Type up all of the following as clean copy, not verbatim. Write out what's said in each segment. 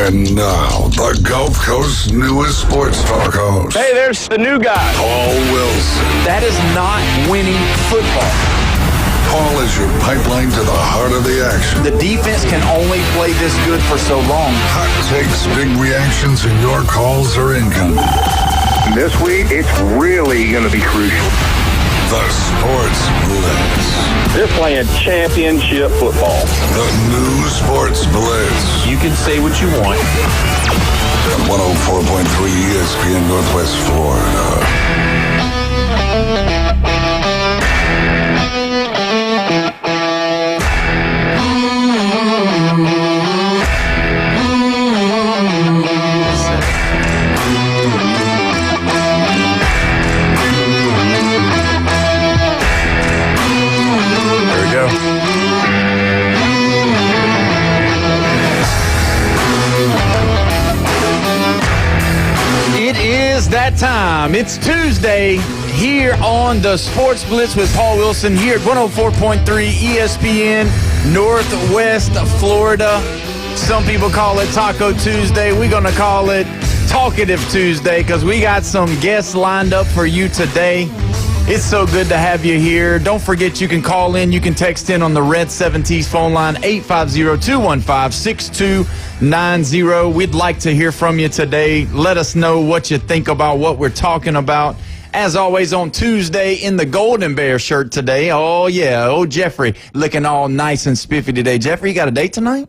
And now, the Gulf Coast's newest sports talk host. Hey, there's the new guy. Paul Wilson. That is not winning football. Paul is your pipeline to the heart of the action. The defense can only play this good for so long. Hot takes, big reactions, and your calls are incoming. This week, it's really going to be crucial. The Sports Blitz. They're playing championship football. The new Sports Blitz. You can say what you want. On 104.3 ESPN Northwest Florida. That time. It's Tuesday here on the Sports Blitz with Paul Wilson here at 104.3 ESPN Northwest Florida. Some people call it Taco Tuesday. We're going to call it Talkative Tuesday because we got some guests lined up for you today. It's so good to have you here. Don't forget you can call in. You can text in on the Red 70s phone line, 850-215-6290. We'd like to hear from you today. Let us know what you think about what we're talking about. As always, on Tuesday in the Golden Bear shirt today. Oh, yeah. Oh, Jeffrey looking all nice and spiffy today. Jeffrey, you got a date tonight?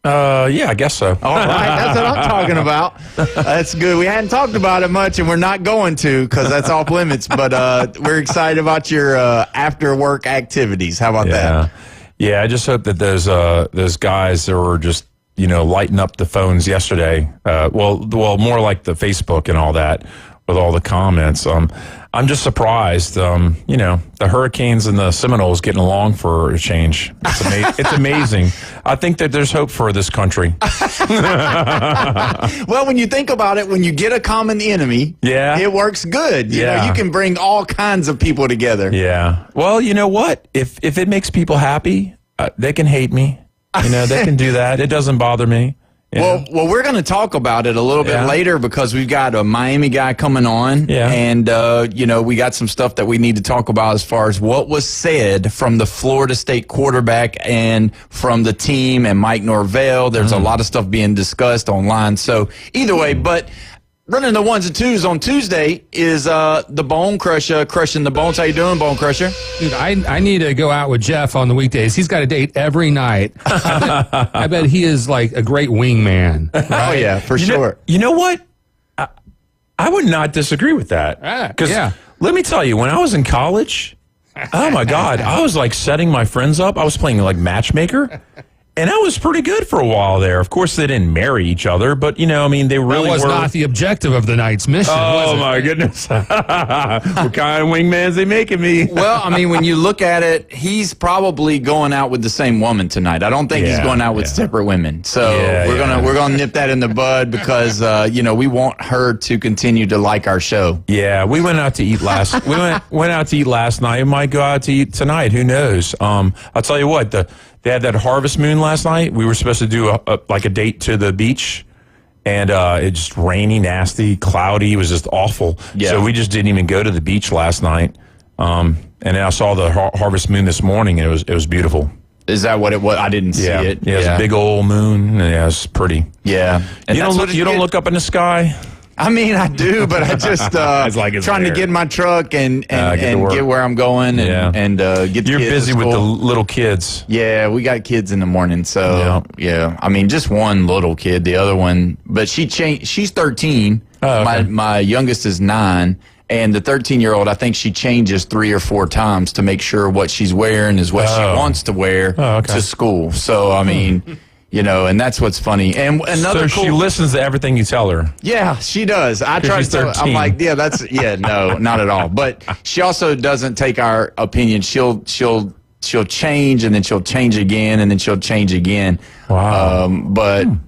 Yeah, I guess so. All right, that's what I'm talking about. That's good. We hadn't talked about it much, and we're not going to because that's off limits. But we're excited about your after-work activities. How about that? Yeah, I just hope that those guys that were just lighting up the phones yesterday. Well, more like the Facebook and all that with all the comments. I'm just surprised. The Hurricanes and the Seminoles getting along for a change. It's amazing. I think that there's hope for this country. Well, when you think about it, when you get a common enemy, it works good. You know, you can bring all kinds of people together. Yeah. Well, you know what? If it makes people happy, they can hate me. They can do that. It doesn't bother me. Yeah. Well, we're going to talk about it a little bit later because we've got a Miami guy coming on. Yeah. And, we got some stuff that we need to talk about as far as what was said from the Florida State quarterback and from the team and Mike Norvell. There's a lot of stuff being discussed online. So either way, but running the ones and twos on Tuesday is the Bone Crusher, crushing the bones. How you doing, Bone Crusher? Dude, I need to go out with Jeff on the weekdays. He's got a date every night. I bet he is like a great wingman. Right? Oh, yeah, for sure. You know what? I would not disagree with that. Because let me tell you, when I was in college, oh, my God, I was like setting my friends up. I was playing like matchmaker. And that was pretty good for a while there. Of course, they didn't marry each other, but, they really were. That was not the objective of the night's mission, Oh, my goodness. What kind of wingmans they making me? Well, when you look at it, he's probably going out with the same woman tonight. I don't think he's going out with separate women. So we're gonna nip that in the bud because, we want her to continue to like our show. Yeah, we went out to eat last went out to eat last night. We might go out to eat tonight. Who knows? I'll tell you what, they had that harvest moon last night. We were supposed to do a date to the beach, and it's just rainy, nasty, cloudy. It was just awful. Yeah. So we just didn't even go to the beach last night. And then I saw the harvest moon this morning, and it was beautiful. Is that what it was? I didn't see it. Yeah, it was a big old moon. And it was pretty. Yeah. And you don't look up in the sky? I do, but I just trying to get in my truck and get where I'm going and get the You're kids busy to with the school. little kids. Yeah, we got kids in the morning, so just one little kid, the other one, but she's 13. Oh, okay. My youngest is 9. And the 13-year-old, I think she changes 3 or 4 times to make sure what she's wearing is what she wants to wear to school. So, and that's what's funny. And another she listens to everything you tell her. Yeah, she does. I try to tell her. I'm like, no, not at all. But she also doesn't take our opinion. She'll change, and then she'll change again, and then she'll change again. Wow.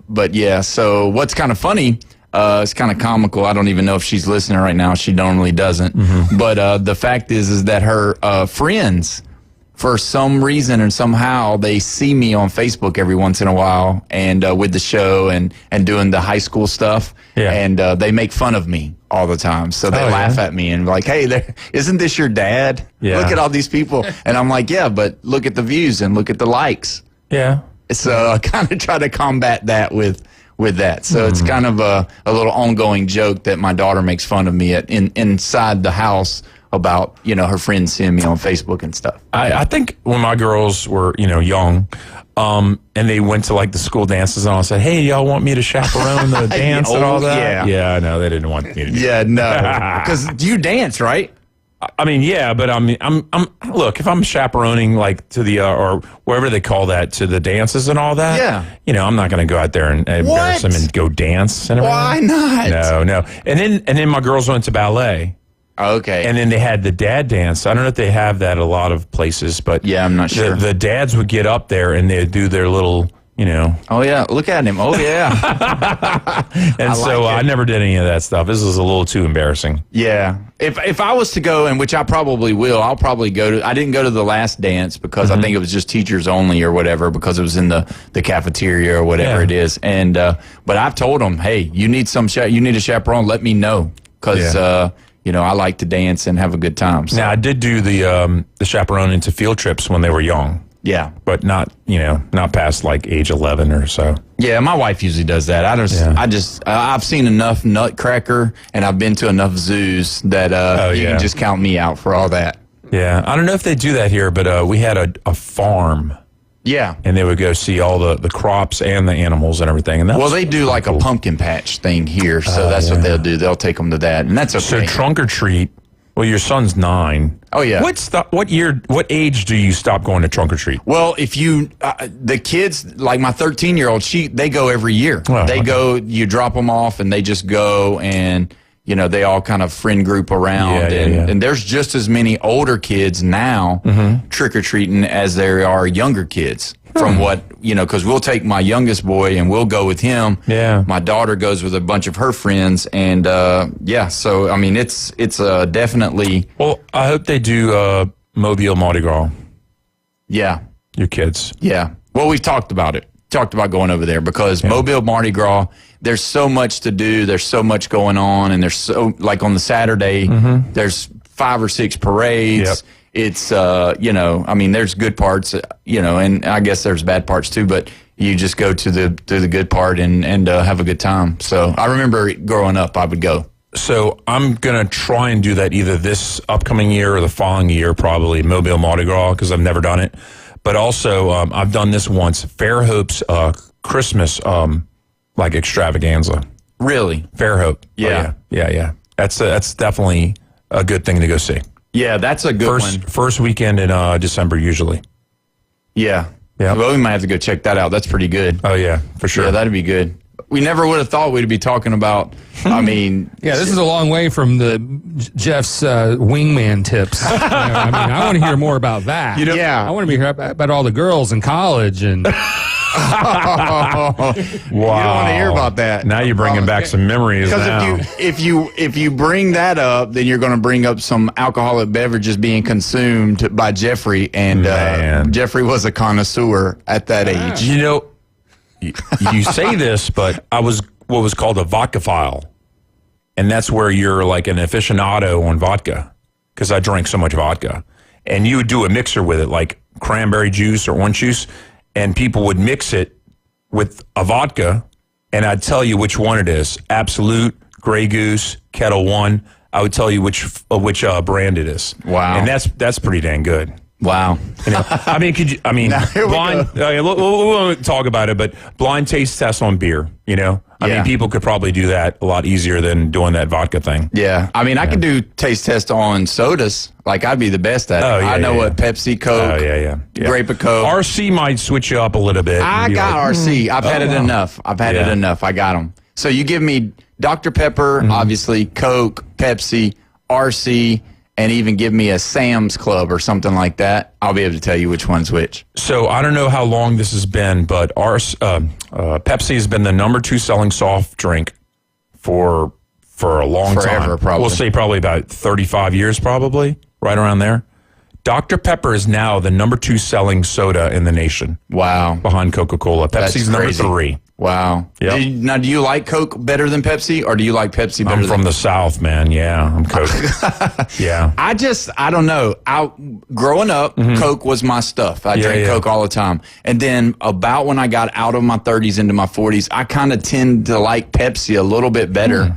But yeah. So what's kind of funny? It's kind of comical. I don't even know if she's listening right now. She normally doesn't. Mm-hmm. But the fact is that her friends for some reason and somehow they see me on Facebook every once in a while and with the show and doing the high school stuff. Yeah. And they make fun of me all the time. So they laugh at me and like, hey, isn't this your dad? Yeah. Look at all these people. And I'm like, yeah, but look at the views and look at the likes. Yeah. So I kind of try to combat that with that. So it's kind of a little ongoing joke that my daughter makes fun of me inside the house about, her friends seeing me on Facebook and stuff. I think when my girls were, young, and they went to like the school dances and all, I said, hey, y'all want me to chaperone the dance and all that? Yeah. Yeah, I know. They didn't want me to do Yeah, no. Because you dance, right? I mean, yeah, but I'm look, if I'm chaperoning like to the or wherever they call that, to the dances and all that, yeah, I'm not going to go out there and embarrass them and go dance and everything. Why not? No. And then my girls went to ballet. Okay. And then they had the dad dance. I don't know if they have that at a lot of places, but yeah, I'm not sure. The dads would get up there and they'd do their little, Oh yeah, look at him. Oh yeah. And I never did any of that stuff. This was a little too embarrassing. Yeah. If I was to go, and which I probably will, I'll probably go to. I didn't go to the last dance because I think it was just teachers only or whatever, because it was in the cafeteria or whatever it is. And but I've told them, hey, you need a chaperone. Let me know, because I like to dance and have a good time. So. Now I did do the chaperoning to field trips when they were young. Yeah, but not past like age 11 or so. Yeah, my wife usually does that. I've seen enough Nutcracker and I've been to enough zoos that you can just count me out for all that. Yeah, I don't know if they do that here, but we had a farm. Yeah, and they would go see all the crops and the animals and everything. And they do like cool. A pumpkin patch thing here, so that's what they'll do. They'll take them to that, and that's okay. So trunk or treat. Well, your son's 9. Oh yeah. What age do you stop going to trunk or treat? Well, if you the kids, like my 13-year-old, they go every year. They go. You drop them off, and they just go, and they all kind of friend group around, and there's just as many older kids now trick or treating as there are younger kids. From what because we'll take my youngest boy and we'll go with him. Yeah, my daughter goes with a bunch of her friends, and so I mean it's definitely. Well, I hope they do Mobile Mardi Gras. Yeah, your kids. Yeah, well, we've talked about it. Talked about going over there because Mobile Mardi Gras. There's so much to do. There's so much going on, and there's so like on the Saturday. There's 5 or 6 parades. Yep. It's, I mean, there's good parts, and I guess there's bad parts too, but you just go to the good part and have a good time. So I remember growing up, I would go. So I'm going to try and do that either this upcoming year or the following year, probably Mobile Mardi Gras, because I've never done it. But also, I've done this once, Fairhope's Christmas like extravaganza. Really? Fairhope. Yeah. Oh, yeah. That's definitely a good thing to go see. Yeah, that's a good one. First weekend in December, usually. Yeah. Well, we might have to go check that out. That's pretty good. Oh, yeah, for sure. Yeah, that'd be good. We never would have thought we'd be talking about, I mean... Yeah, this is a long way from Jeff's wingman tips. I want to hear more about that. I want to hear about all the girls in college and... Wow. You don't want to hear about that. Now you're bringing back some memories. Because if you bring that up, then you're going to bring up some alcoholic beverages being consumed by Jeffrey, and Jeffrey was a connoisseur at that age. You say this, but I was what was called a vodka-phile, and that's where you're like an aficionado on vodka, because I drank so much vodka, and you would do a mixer with it, like cranberry juice or orange juice. And people would mix it with a vodka, and I'd tell you which one it is. Absolute, Grey Goose, Kettle One. I would tell you which brand it is. Wow. And that's pretty dang good. Wow. I mean, blind. We won't talk about it, but blind taste test on beer. I mean, people could probably do that a lot easier than doing that vodka thing. Yeah. I mean, I could do taste test on sodas. Like, I'd be the best at it. I know what Pepsi, Coke, Grape of Coke. RC might switch you up a little bit. I got RC. I've had it enough. I've had it enough. I got them. So you give me Dr. Pepper, obviously, Coke, Pepsi, RC, and even give me a Sam's Club or something like that, I'll be able to tell you which one's which. So I don't know how long this has been, but Pepsi has been the number 2 selling soft drink for a long time. Forever, probably. We'll say probably about 35 years, probably, right around there. Dr. Pepper is now the number 2 selling soda in the nation. Wow. Behind Coca-Cola. Pepsi's number 3. Wow. Yep. Now, do you like Coke better than Pepsi, or do you like Pepsi better I'm from the South, man. Yeah, I'm Coke. Yeah. I don't know. Growing up, Coke was my stuff. I drank Coke all the time. And then about when I got out of my 30s into my 40s, I kind of tend to like Pepsi a little bit better.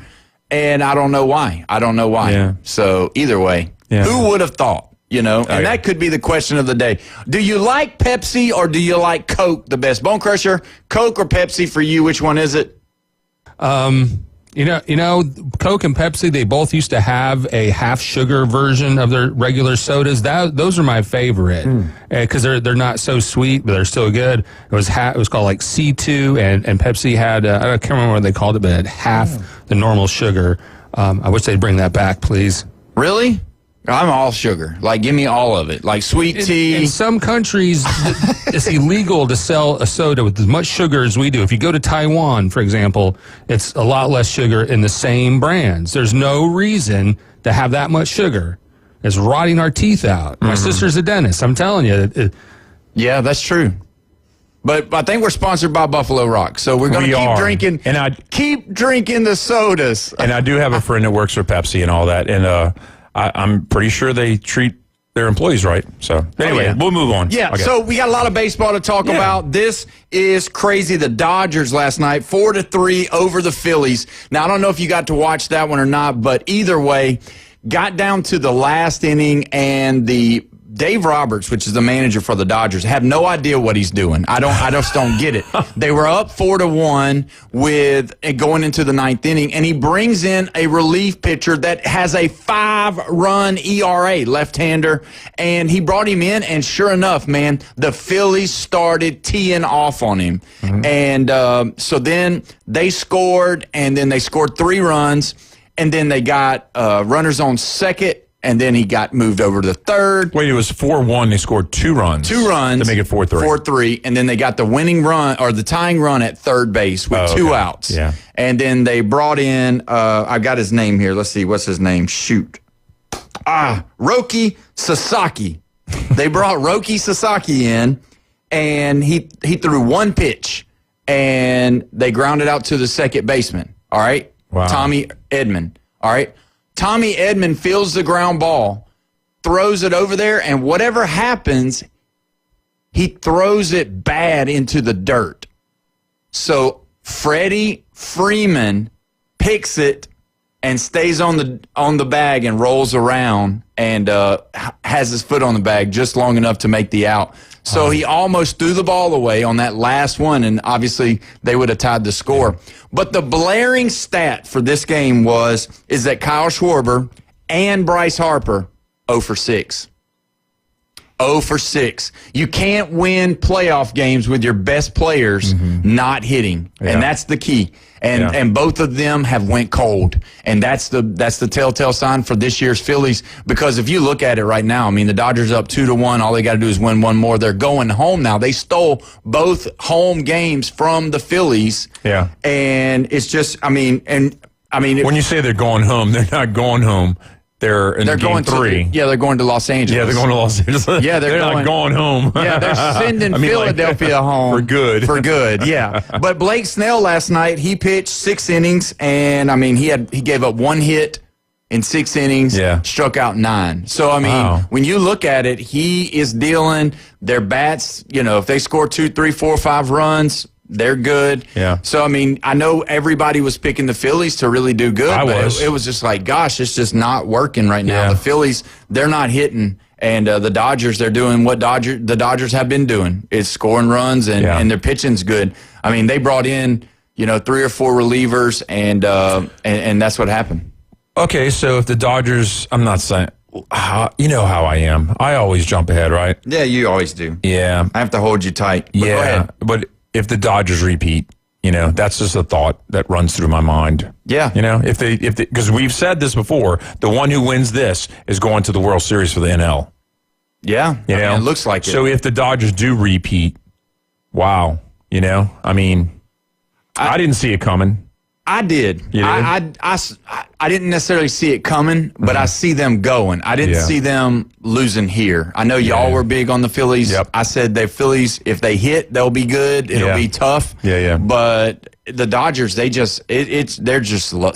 And I don't know why. Yeah. So either way, who would have thought? And that could be the question of the day. Do you like Pepsi or do you like Coke the best? Bone Crusher, Coke or Pepsi for you? Which one is it? You know, Coke and Pepsi, they both used to have a half sugar version of their regular sodas. Those are my favorite because they're not so sweet, but they're still good. It was called like C2, and Pepsi had I can't remember what they called it, but it had half the normal sugar. I wish they'd bring that back, please. Really? I'm all sugar. Like, give me all of it. Like sweet tea. In some countries, it's illegal to sell a soda with as much sugar as we do. If you go to Taiwan, for example, it's a lot less sugar in the same brands. There's no reason to have that much sugar. It's rotting our teeth out. My sister's a dentist. I'm telling you. Yeah, that's true. But I think we're sponsored by Buffalo Rock, so we're going to keep drinking. And keep drinking the sodas. And I do have a friend that works for Pepsi and all that, and I'm pretty sure they treat their employees right. So anyway, we'll move on. Yeah, so we got a lot of baseball to talk about. This is crazy. The Dodgers last night, 4-3 over the Phillies. Now, I don't know if you got to watch that one or not, but either way, got down to the last inning, and Dave Roberts, which is the manager for the Dodgers, have no idea what he's doing. I just don't get it. They were up 4-1 with going into the ninth inning, and he brings in a relief pitcher that has a 5-run ERA, left-hander, and he brought him in, and sure enough, man, the Phillies started teeing off on him. And so then they scored, and then they scored 3 runs, and then they got runners on second, and then he got moved over to third. Wait, it was 4-1. They scored 2 runs. 2 runs. To make it 4-3. 4-3. And then they got the winning run, or the tying run at third base with 2 outs. Yeah. And then they brought in, I've got his name here. Let's see. What's his name? Shoot. Roki Sasaki. They brought Roki Sasaki in, and he threw 1 pitch, and they grounded out to the second baseman. All right? Wow. Tommy Edman. All right? Tommy Edman feels the ground ball, throws it over there, and whatever happens, he throws it bad into the dirt. So Freddie Freeman picks it and stays on the bag and rolls around and has his foot on the bag just long enough to make the out. So he almost threw the ball away on that last one, and obviously they would have tied the score. But the blaring stat for this game is that Kyle Schwarber and Bryce Harper 0 for 6. 0 for 6. You can't win playoff games with your best players not hitting, and that's the key. And both of them have went cold, and that's the telltale sign for this year's Phillies. Because if you look at it right now, I mean, the Dodgers up 2-1. All they got to do is win 1 more. They're going home now. They stole both home games from the Phillies. Yeah, and it's just, when you say they're going home, they're not going home. They're in game 3. They're going to Los Angeles. Yeah, they're going to Los Angeles. Yeah, they're not going home. Yeah, they're sending Philadelphia home. For good. For good, yeah. But Blake Snell last night, he pitched 6 innings, and, he gave up 1 hit in 6 innings, struck out 9. So, when you look at it, he is dealing their bats, if they score 2, 3, 4, 5 runs, they're good. Yeah. So, I know everybody was picking the Phillies to really do good, but it was just like, gosh, it's just not working right now. Yeah. The Phillies, they're not hitting. And the Dodgers, they're doing what the Dodgers have been doing. It's scoring runs, and their pitching's good. They brought in, 3 or 4 relievers, and that's what happened. Okay, so if the Dodgers, I'm not saying, you know how I am. I always jump ahead, right? Yeah, you always do. Yeah. I have to hold you tight. But go ahead. But if the Dodgers repeat, that's just a thought that runs through my mind. Yeah. If they, because we've said this before, the one who wins this is going to the World Series for the NL. Yeah. It looks like it. So if the Dodgers do repeat, wow. I didn't see it coming. I did. You did? I didn't necessarily see it coming, but I see them going. I didn't see them losing here. I know y'all were big on the Phillies. Yep. I said the Phillies, if they hit, they'll be good. It'll be tough. Yeah. But the Dodgers, they're just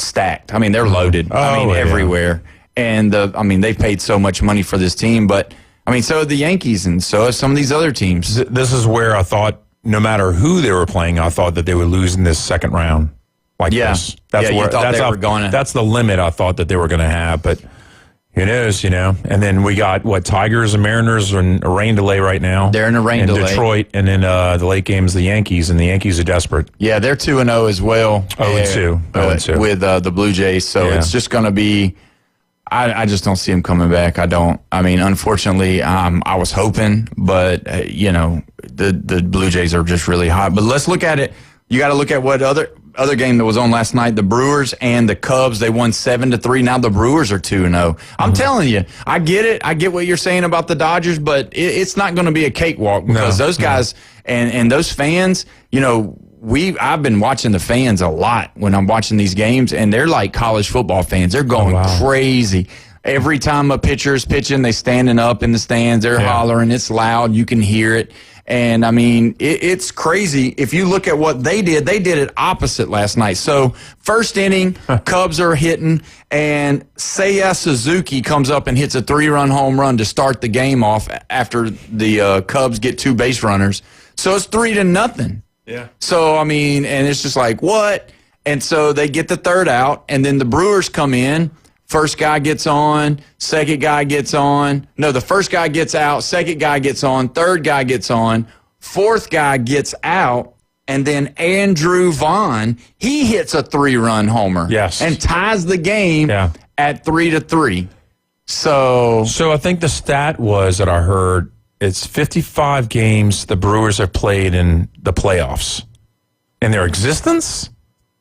stacked. I mean, they're loaded. Everywhere. And they've paid so much money for this team, but so have the Yankees, and so have some of these other teams. This is where I thought, no matter who they were playing, I thought that they would lose in this second round. This. That's you thought they were going to. That's the limit I thought that they were going to have, but who knows, And then we got, Tigers and Mariners are in a rain delay right now. They're in a rain delay. Detroit, and then the late game's the Yankees, and the Yankees are desperate. Yeah, they're 2-0 as well. 0-2. With the Blue Jays, so it's just going to be. I just don't see them coming back. I don't. Unfortunately, I was hoping, but the Blue Jays are just really hot. But let's look at it. You got to look at what other game that was on last night. The Brewers and the Cubs. They won 7-3. Now the Brewers are 2-0. I'm telling you, I get it. I get what you're saying about the Dodgers, but it's not going to be a cakewalk because those guys and those fans. I've been watching the fans a lot when I'm watching these games, and they're like college football fans. They're going crazy. Every time a pitcher is pitching, they standing up in the stands. They're hollering. It's loud. You can hear it. And, it's crazy. If you look at what they did it opposite last night. So, first inning, Cubs are hitting, and Seiya Suzuki comes up and hits a 3-run home run to start the game off after the Cubs get 2 base runners. So, it's 3-0. Yeah. So, and it's just like, what? And so they get the third out, and then the Brewers come in. First guy gets on, second guy gets on. No, the first guy gets out, second guy gets on, third guy gets on, fourth guy gets out, and then Andrew Vaughn, he hits a 3-run homer. Yes. And ties the game at 3-3. So I think the stat was that I heard, it's 55 games the Brewers have played in the playoffs. In their existence?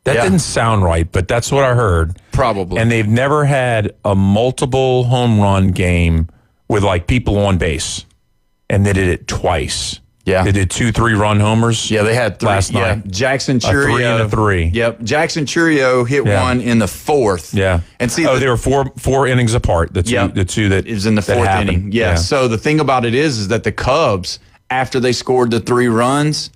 That didn't sound right, but that's what I heard. Probably. And they've never had a multiple home run game with people on base. And they did it twice. Yeah. They did 2 3-run homers. Yeah, they had 3 last night. Jackson Churio. A 3 and a 3. Yep. Jackson Churio hit one in the 4th. Yeah. And see, they were four innings apart. The two that is in the 4th inning. Yeah. So the thing about it is that the Cubs, after they scored the 3 runs,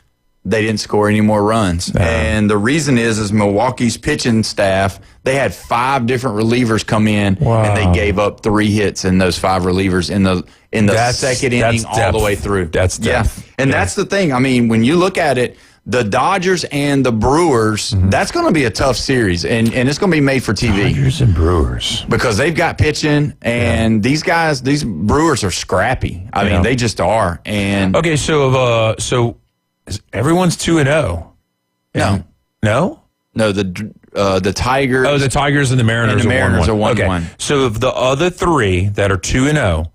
they didn't score any more runs. And the reason is Milwaukee's pitching staff, they had 5 different relievers come in, and they gave up 3 hits in those 5 relievers in the second inning all the way through. That's depth. Yeah. And that's the thing. When you look at it, the Dodgers and the Brewers, that's going to be a tough series, and it's going to be made for TV. Dodgers and Brewers. Because they've got pitching, and these Brewers are scrappy. They just are. And okay, so everyone's 2-0. No. No? No, the Tigers. Oh, the Tigers and the Mariners are 1-1. Okay. So of the other 3 that are 2-0,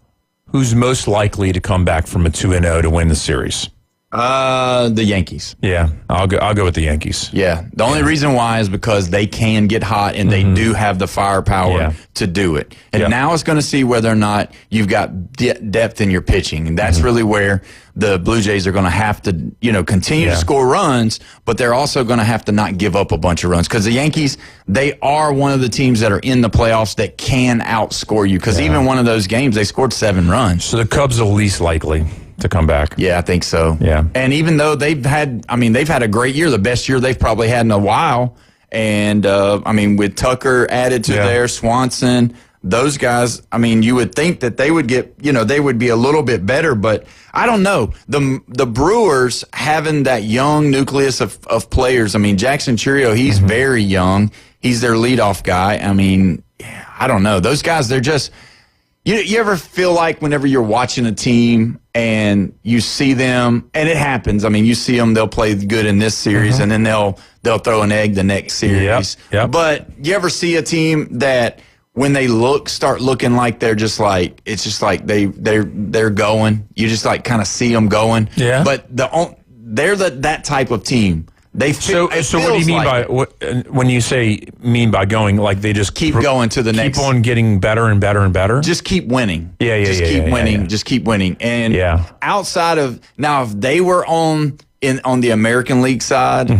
who's most likely to come back from a 2-0 to win the series? The Yankees. Yeah, I'll go with the Yankees. Yeah. The only reason why is because they can get hot and they do have the firepower to do it. And now it's going to see whether or not you've got depth in your pitching. And that's really where the Blue Jays are going to have to, continue to score runs, but they're also going to have to not give up a bunch of runs. Because the Yankees, they are one of the teams that are in the playoffs that can outscore you. Because even one of those games, they scored 7 runs. So the Cubs are least likely to come back. Yeah, I think so. Yeah. And even though they've had a great year, the best year they've probably had in a while. And, with Tucker added to there, Swanson, those guys, you would think that they would get, they would be a little bit better, but I don't know. The Brewers having that young nucleus of players, Jackson Churio, he's very young. He's their leadoff guy. I don't know. Those guys, they're just, you ever feel like whenever you're watching a team and you see them, and it happens, you see them, they'll play good in this series, and then they'll throw an egg the next series. Yep. But you ever see a team that when they start looking like they're just like, it's just like they're going. You just kind of see them going. Yeah. But they're that type of team. So what do you mean when you say going? Like they just keep going to the next. Keep on getting better and better and better. Just keep winning. Yeah. Just keep winning. Just keep winning. And outside of now, if they were on, on the American League side,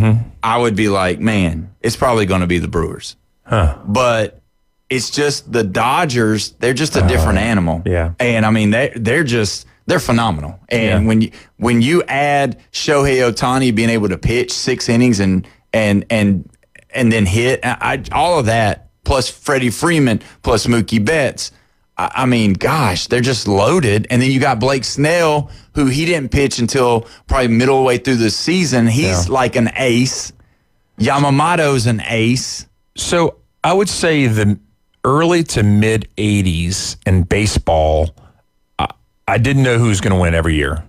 I would be like, man, it's probably going to be the Brewers. But it's just the Dodgers. They're just a different animal. Yeah. And I mean, they're phenomenal. And when you add Shohei Ohtani being able to pitch 6 innings and then hit, all of that, plus Freddie Freeman, plus Mookie Betts, I mean, gosh, they're just loaded. And then you got Blake Snell, who he didn't pitch until probably middle of the way through the season. He's like an ace. Yamamoto's an ace. So I would say the early to mid 80s in baseball, I didn't know who was going to win every year.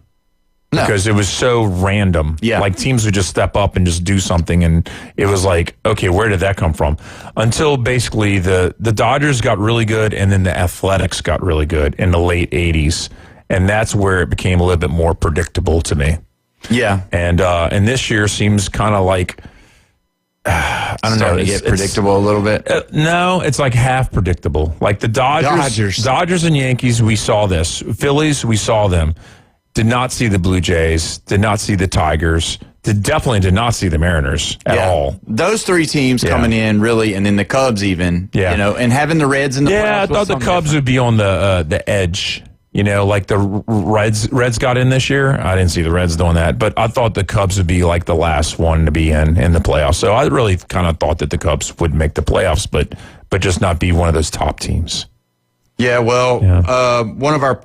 Because it was so random. Yeah. Like teams would just step up and just do something. And it was like, okay, where did that come from? Until basically the Dodgers got really good and then the Athletics got really good in the late 80s. And that's where it became a little bit more predictable to me. Yeah. And this year seems kind of like, I don't know. To get predictable a little bit. No, it's like half predictable. Like the Dodgers and Yankees, we saw this. Phillies, we saw them. Did not see the Blue Jays, did not see the Tigers, definitely did not see the Mariners at all. Those 3 teams coming in, really, and then the Cubs even, and having the Reds in the playoffs. Yeah, I thought the Cubs would be on the edge, like the Reds got in this year. I didn't see the Reds doing that, but I thought the Cubs would be like the last one to be in the playoffs. So I really kind of thought that the Cubs would make the playoffs, but just not be one of those top teams. Yeah, well, one of our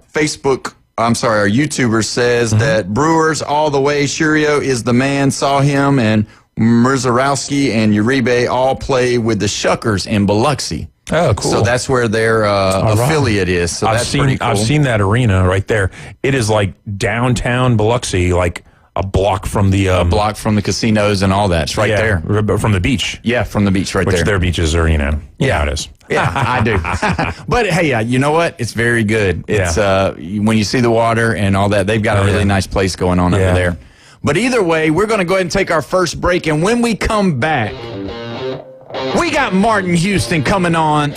our YouTuber says that Brewers all the way. Shurio is the man. Saw him, and Mrzarowski and Uribe all play with the Shuckers in Biloxi. Oh, cool. So that's where their affiliate is. So that's pretty cool. I've seen that arena right there. It is like downtown Biloxi, like a block from the casinos and all that. It's right there. From the beach. Yeah, from the beach right there. Which their beaches are, Yeah, it is. Yeah, I do. But hey, you know what? It's very good. It's when you see the water and all that, they've got a really nice place going on over there. But either way, we're going to go ahead and take our first break. And when we come back, we got Martin Houston coming on,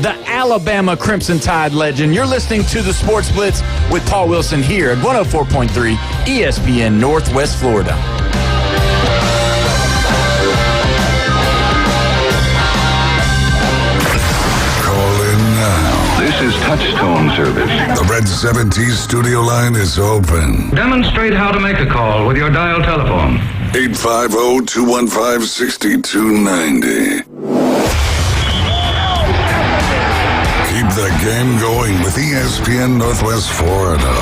the Alabama Crimson Tide legend. You're listening to the Sports Blitz with Paul Wilson here at 104.3 ESPN Northwest Florida. This is Touchstone service. The Red 70s studio line is open. Demonstrate how to make a call with your dial telephone. 850-215-6290. Keep the game going with ESPN Northwest Florida.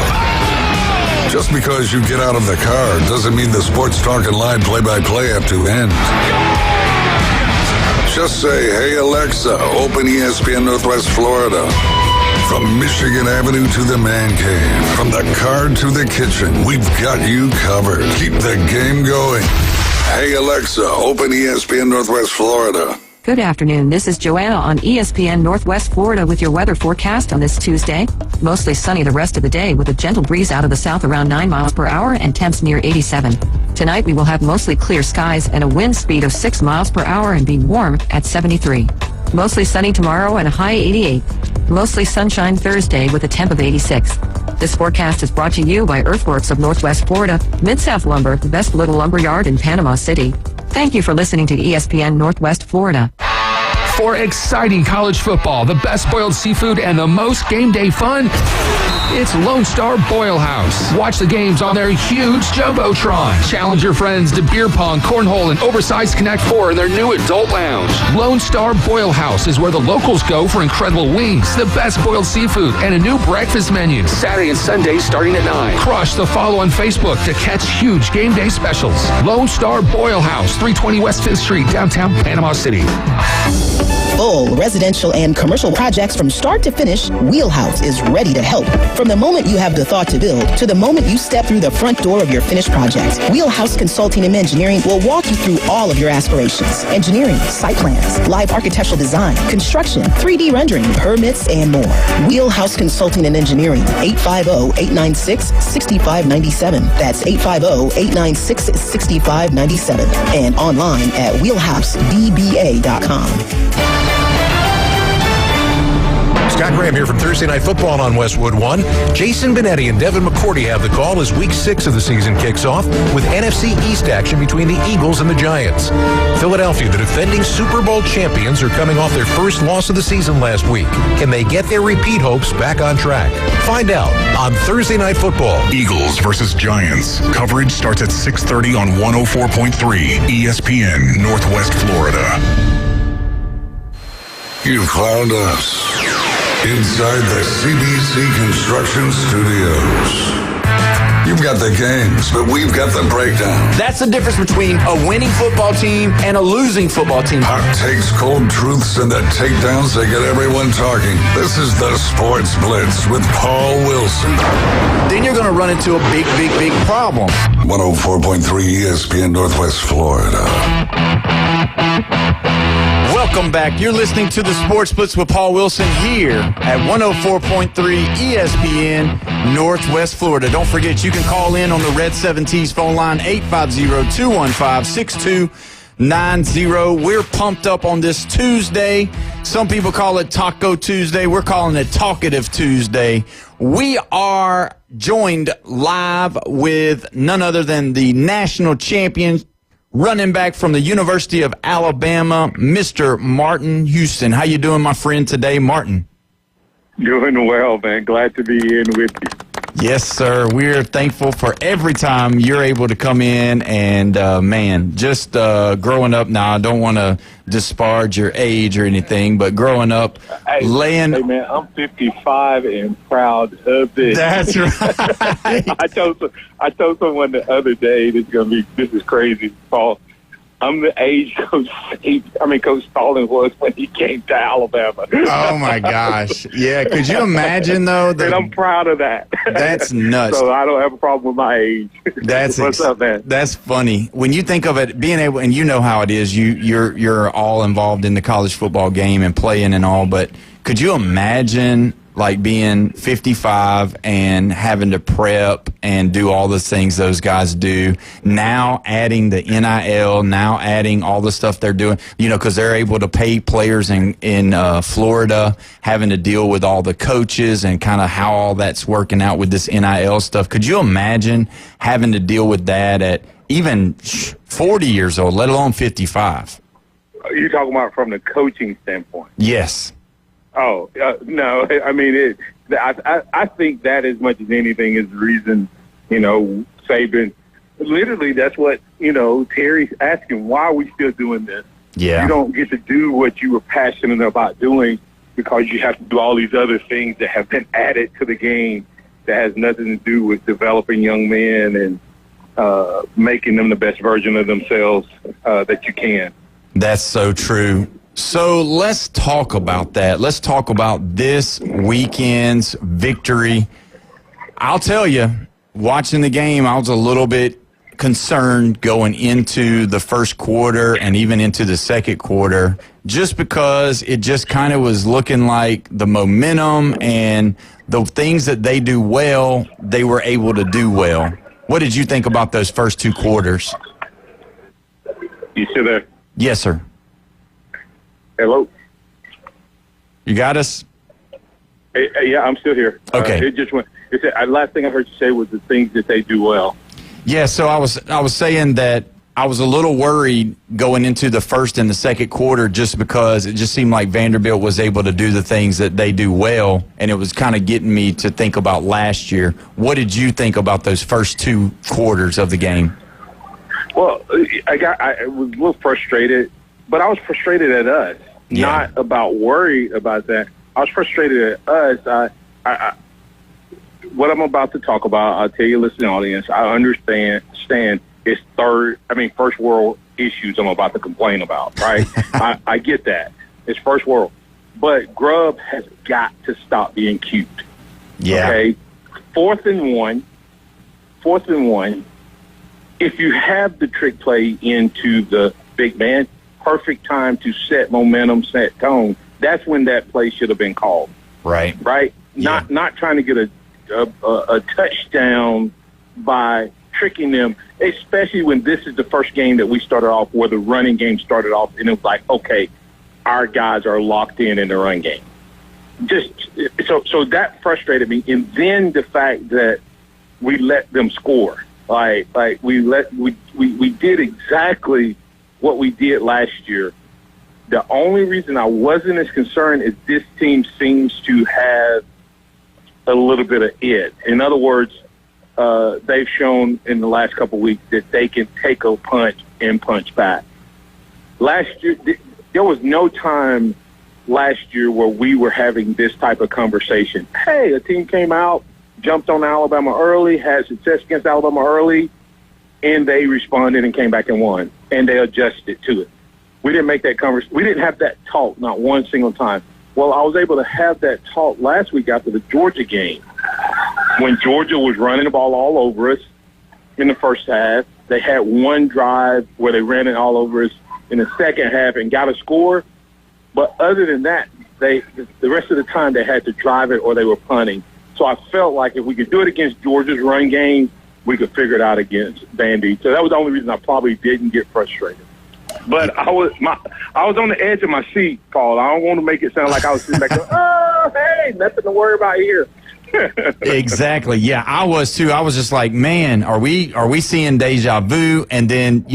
Just because you get out of the car doesn't mean the Sports Talk and Line play-by-play have to end. Just say, hey, Alexa, open ESPN Northwest Florida. From Michigan Avenue to the man cave, from the car to the kitchen, we've got you covered. Keep the game going. Hey, Alexa, open ESPN Northwest Florida. Good afternoon. This is Joanna on ESPN Northwest Florida with your weather forecast on this Tuesday. Mostly sunny the rest of the day with a gentle breeze out of the south around 9 miles per hour and temps near 87. Tonight we will have mostly clear skies and a wind speed of 6 miles per hour and be warm at 73. Mostly sunny tomorrow and a high 88. Mostly sunshine Thursday with a temp of 86. This forecast is brought to you by Earthworks of Northwest Florida, Mid-South Lumber, the best little lumber yard in Panama City. Thank you for listening to ESPN Northwest Florida. For exciting college football, the best boiled seafood, and the most game day fun, it's Lone Star Boil House. Watch the games on their huge Jumbotron. Challenge your friends to beer pong, cornhole, and oversized Connect 4 in their new adult lounge. Lone Star Boil House is where the locals go for incredible wings, the best boiled seafood, and a new breakfast menu. Saturday and Sunday starting at 9. Crush the follow on Facebook to catch huge game day specials. Lone Star Boil House, 320 West 5th Street, downtown Panama City. Full residential and commercial projects from start to finish, Wheelhouse is ready to help. From the moment you have the thought to build to the moment you step through the front door of your finished project, Wheelhouse Consulting and Engineering will walk you through all of your aspirations. Engineering, site plans, live architectural design, construction, 3D rendering, permits, and more. Wheelhouse Consulting and Engineering, 850-896-6597. That's 850-896-6597. And online at wheelhousedba.com. Scott Graham here from Thursday Night Football on Westwood One. Jason Benetti and Devin McCourty have the call as Week 6 of the season kicks off with NFC East action between the Eagles and the Giants. Philadelphia, the defending Super Bowl champions, are coming off their first loss of the season last week. Can they get their repeat hopes back on track? Find out on Thursday Night Football. Eagles versus Giants. Coverage starts at 6:30 on 104.3 ESPN, Northwest Florida. You've found us inside the CBC Construction Studios. You've got the games, but we've got the breakdown. That's the difference between a winning football team and a losing football team. Hot takes, cold truths, and the takedowns that get everyone talking. This is the Sports Blitz with Paul Wilson. Then you're going to run into a big problem. 104.3 ESPN Northwest Florida. Welcome back. You're listening to the Sports Blitz with Paul Wilson here at 104.3 ESPN Northwest Florida. Don't forget, you can call in on the Red 7T's phone line, 850-215-6290. We're pumped up on this Tuesday. Some people call it Taco Tuesday. We're calling it Talkative Tuesday. We are joined live with none other than the national champion, running back from the University of Alabama, Mr. Martin Houston. How you doing, my friend, today, Martin? Doing well, man. Glad to be in with you. Yes, sir. We're thankful for every time you're able to come in. And, man, just growing up now, I don't want to disparage your age or anything, but growing up, Hey, man, I'm 55 and proud of it. That's right. I told someone the other day, this is crazy, Paul. I'm the age Coach Stalin was when he came to Alabama. Oh, my gosh. Yeah, could you imagine, though? And I'm proud of that. That's nuts. So I don't have a problem with my age. What's up, man? That's funny. When you think of it, being able, and you know how it is, you're all involved in the college football game and playing and all, but could you imagine like being 55 and having to prep and do all the things those guys do, now adding the NIL, now adding all the stuff they're doing, because they're able to pay players in Florida, having to deal with all the coaches and kind of how all that's working out with this NIL stuff. Could you imagine having to deal with that at even 40 years old, let alone 55? You're talking about from the coaching standpoint? Yes. Oh, no. I mean, I think that as much as anything is the reason, Saban, literally that's what, Terry's asking, why are we still doing this? Yeah. You don't get to do what you were passionate about doing because you have to do all these other things that have been added to the game that has nothing to do with developing young men and making them the best version of themselves that you can. That's so true. So let's talk about that. Let's talk about this weekend's victory. I'll tell you, watching the game, I was a little bit concerned going into the first quarter and even into the second quarter, just because it just kind of was looking like the momentum and the things that they do well, they were able to do well. What did you think about those first two quarters? You still there? Yes, sir. Hello? You got us? Yeah, I'm still here. Okay. It just went. Last thing I heard you say was the things that they do well. Yeah, so I was saying that I was a little worried going into the first and the second quarter just because it just seemed like Vanderbilt was able to do the things that they do well, and it was kind of getting me to think about last year. What did you think about those first two quarters of the game? Well, I was a little frustrated, but I was frustrated at us, not about worried about that. I was frustrated at us. What I'm about to talk about, I'll tell you, listening audience, I understand it's first world issues I'm about to complain about, right? I get that. It's first world. But Grubb has got to stop being cute. Yeah. Okay? Fourth and one. If you have the trick play into the big man, perfect time to set momentum, set tone, that's when that play should have been called. Right. Right? Yeah. Not trying to get a touchdown by tricking them, especially when this is the first game that we started off where the running game started off, and it was like, okay, our guys are locked in the run game. so that frustrated me, and then the fact that we let them score. Like we did exactly what we did last year. The only reason I wasn't as concerned is this team seems to have a little bit of it. In other words, they've shown in the last couple of weeks that they can take a punch and punch back. Last year, there was no time last year where we were having this type of conversation. Hey, a team came out, jumped on Alabama early, had success against Alabama early, and they responded and came back and won, and they adjusted to it. We didn't make that conversation. We didn't have that talk, not one single time. Well, I was able to have that talk last week after the Georgia game when Georgia was running the ball all over us in the first half. They had one drive where they ran it all over us in the second half and got a score. But other than that, the rest of the time they had to drive it or they were punting. So I felt like if we could do it against Georgia's run game, we could figure it out against Vandy. So that was the only reason I probably didn't get frustrated. But I was on the edge of my seat, Paul. I don't want to make it sound like I was sitting back going, oh, hey, nothing to worry about here. Exactly. Yeah, I was too. I was just like, man, are we seeing deja vu? And then,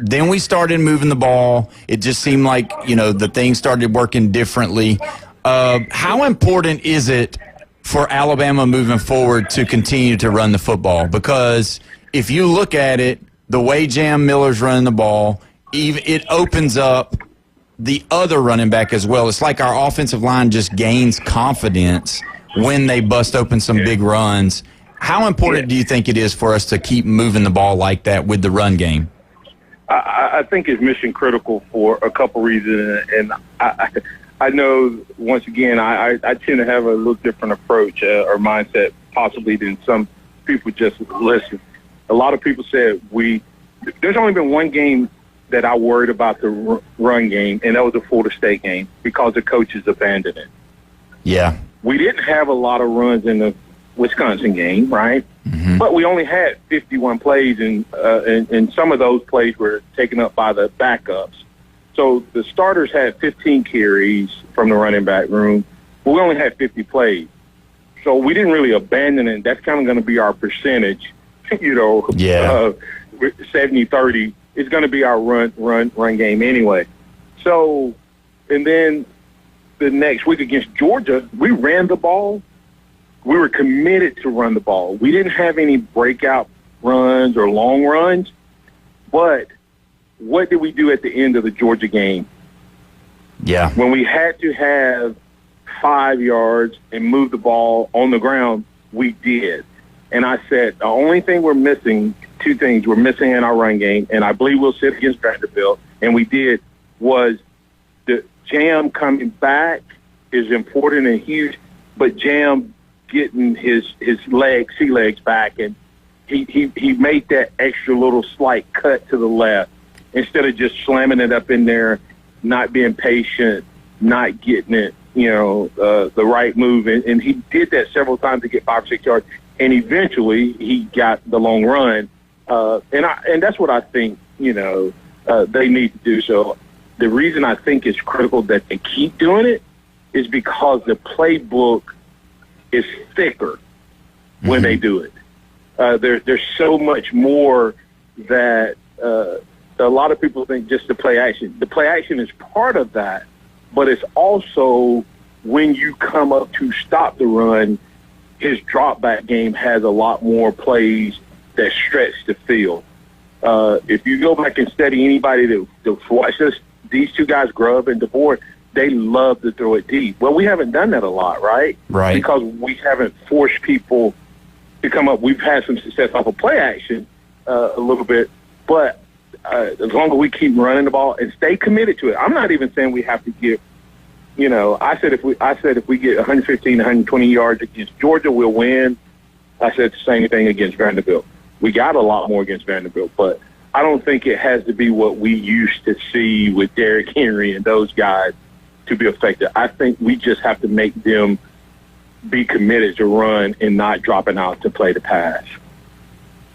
then we started moving the ball. It just seemed like, the things started working differently. How important is it for Alabama moving forward to continue to run the football? Because if you look at it, the way Jam Miller's running the ball, it opens up the other running back as well. It's like our offensive line just gains confidence when they bust open some big runs. How important do you think it is for us to keep moving the ball like that with the run game? I think it's mission critical for a couple reasons, and I know, once again, I tend to have a little different approach or mindset possibly than some people just listen. A lot of people said there's only been one game that I worried about the run game, and that was the Florida State game because the coaches abandoned it. Yeah. We didn't have a lot of runs in the Wisconsin game, right? Mm-hmm. But we only had 51 plays, and some of those plays were taken up by the backups. So the starters had 15 carries from the running back room, but we only had 50 plays. So we didn't really abandon it. That's kind of going to be our percentage, 70-30. It's going to be our run game anyway. So, and then the next week against Georgia, we ran the ball. We were committed to run the ball. We didn't have any breakout runs or long runs, but what did we do at the end of the Georgia game? Yeah. When we had to have 5 yards and move the ball on the ground, we did. And I said, the only thing we're missing, two things we're missing in our run game, and I believe we'll sit against Vanderbilt, and we did, was the Jam coming back is important and huge, but Jam getting his sea legs back, and he made that extra little slight cut to the left instead of just slamming it up in there, not being patient, not getting it, the right move. And he did that several times to get 5 or 6 yards, and eventually he got the long run. And that's what I think, they need to do. So the reason I think it's critical that they keep doing it is because the playbook is thicker when they do it. There's so much more that a lot of people think just the play action. The play action is part of that, but it's also when you come up to stop the run, his drop back game has a lot more plays that stretch the field. If you go back and study anybody that watches these two guys, Grubb and DeBoer, they love to throw it deep. Well, we haven't done that a lot, right? Right. Because we haven't forced people to come up. We've had some success off of play action a little bit, but as long as we keep running the ball and stay committed to it, I'm not even saying we have to get. I said if we get 115, 120 yards against Georgia, we'll win. I said the same thing against Vanderbilt. We got a lot more against Vanderbilt, but I don't think it has to be what we used to see with Derrick Henry and those guys to be effective. I think we just have to make them be committed to run and not dropping out to play the pass.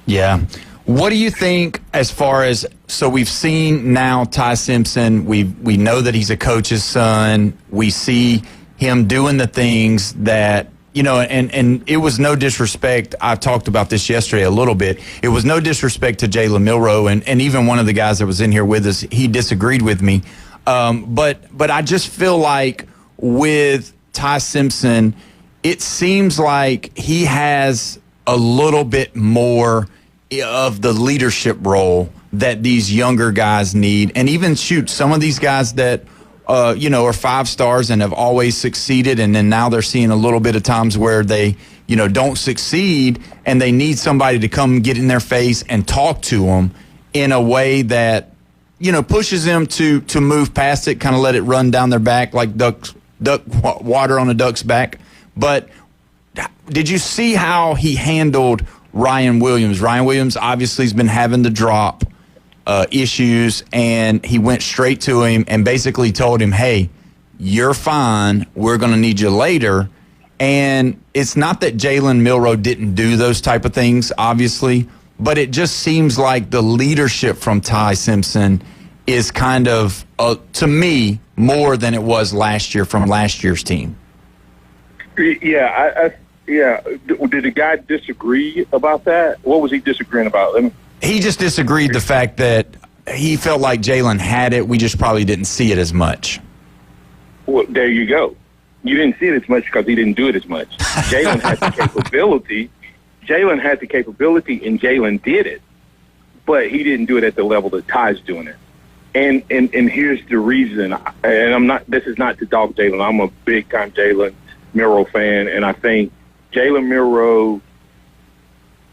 Yeah. What do you think as far as, so we've seen now Ty Simpson, we know that he's a coach's son. We see him doing the things that, and it was no disrespect. I talked about this yesterday a little bit. It was no disrespect to Jalen Milroe, and even one of the guys that was in here with us, he disagreed with me. But I just feel like with Ty Simpson, it seems like he has a little bit more of the leadership role that these younger guys need. And even some of these guys that, are 5 stars and have always succeeded, and then now they're seeing a little bit of times where they, don't succeed, and they need somebody to come get in their face and talk to them in a way that, pushes them to move past it, kind of let it run down their back like duck water on a duck's back. But did you see how he handled Ryan Williams? Ryan Williams obviously has been having the drop issues, and he went straight to him and basically told him, hey, you're fine. We're going to need you later. And it's not that Jalen Milroe didn't do those type of things, obviously, but it just seems like the leadership from Ty Simpson is kind of, to me, more than it was last year from last year's team. Yeah, Did the guy disagree about that? What was he disagreeing about? He just disagreed the fact that he felt like Jalen had it. We just probably didn't see it as much. Well, there you go. You didn't see it as much because he didn't do it as much. Jalen had the capability. And Jalen did it. But he didn't do it at the level that Ty's doing it. And here's the reason. And this is not to dog Jalen. I'm a big-time Jalen Milroe fan, and I think Jalen Milroe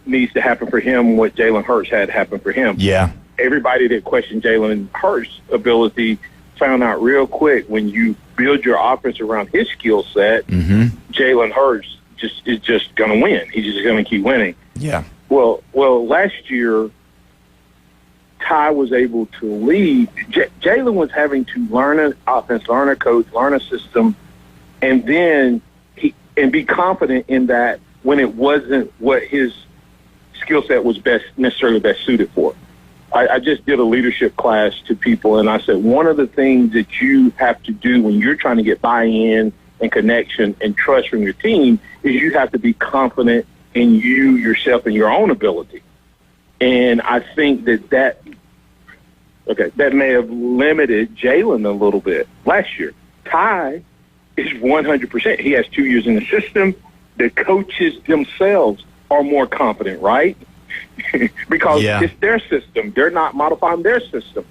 needs to happen for him what Jalen Hurts had happen for him. Yeah. Everybody that questioned Jalen Hurts' ability found out real quick when you build your offense around his skill set, Jalen Hurts is just going to win. He's just going to keep winning. Yeah. Well, last year, Ty was able to lead. Jalen was having to learn an offense, learn a coach, learn a system, and then be confident in that when it wasn't what his skill set was necessarily best suited for. I just did a leadership class to people, and I said one of the things that you have to do when you're trying to get buy-in and connection and trust from your team is you have to be confident in you, yourself, and your own ability. And I think that may have limited Jalen a little bit last year. Ty is 100%. He has 2 years in the system. The coaches themselves are more confident, right? Because it's their system. They're not modifying their system.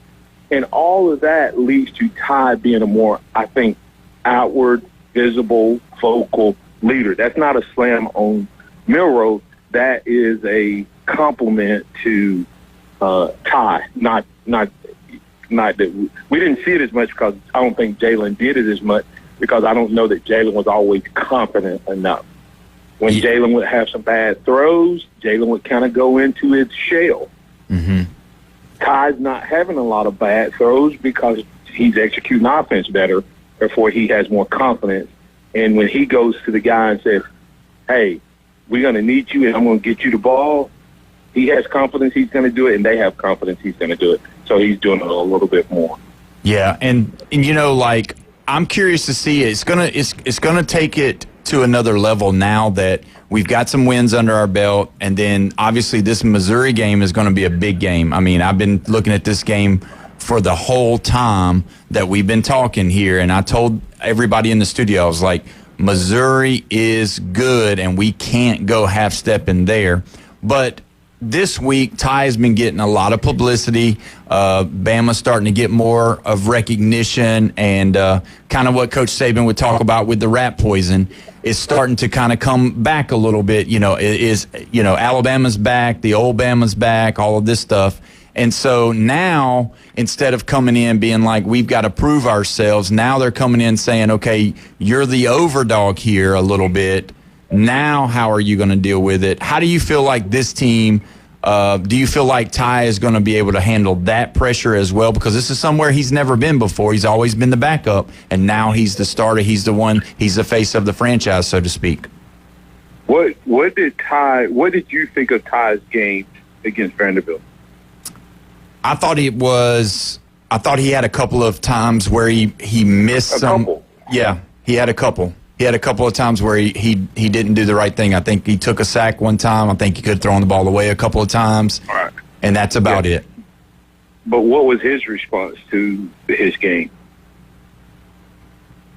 And all of that leads to Ty being a more, I think, outward, visible, vocal leader. That's not a slam on Milroe. That is a compliment to Ty. Not that we didn't see it as much because I don't think Jalen did it as much because I don't know that Jalen was always confident enough. When Jalen would have some bad throws, Jalen would kind of go into his shell. Ty's not having a lot of bad throws because he's executing offense better. Therefore, he has more confidence. And when he goes to the guy and says, hey, we're going to need you and I'm going to get you the ball, he has confidence he's going to do it, and they have confidence he's going to do it. So he's doing it a little bit more. Yeah, and I'm curious to see it. It's gonna take it to another level now that we've got some wins under our belt, and then obviously this Missouri game is going to be a big game. I mean, I've been looking at this game for the whole time that we've been talking here, and I told everybody in the studio, I was like, Missouri is good, and we can't go half-stepping there. But this week, Ty has been getting a lot of publicity. Bama's starting to get more of recognition, and kind of what Coach Saban would talk about with the rat poison is starting to kind of come back a little bit. Alabama's back, the old Bama's back, all of this stuff. And so now, instead of coming in being like, we've got to prove ourselves, now they're coming in saying, okay, you're the overdog here a little bit. Now, how are you going to deal with it? How do you feel like this team, do you feel like Ty is going to be able to handle that pressure as well? Because this is somewhere he's never been before. He's always been the backup, and now he's the starter. He's the one. He's the face of the franchise, so to speak. What did you think of Ty's game against Vanderbilt? I thought he had a couple of times where he missed some. Couple. Yeah. He had a couple. He had a couple of times where he didn't do the right thing. I think he took a sack one time. I think he could have thrown the ball away a couple of times. All right. And that's about it. But what was his response to his game?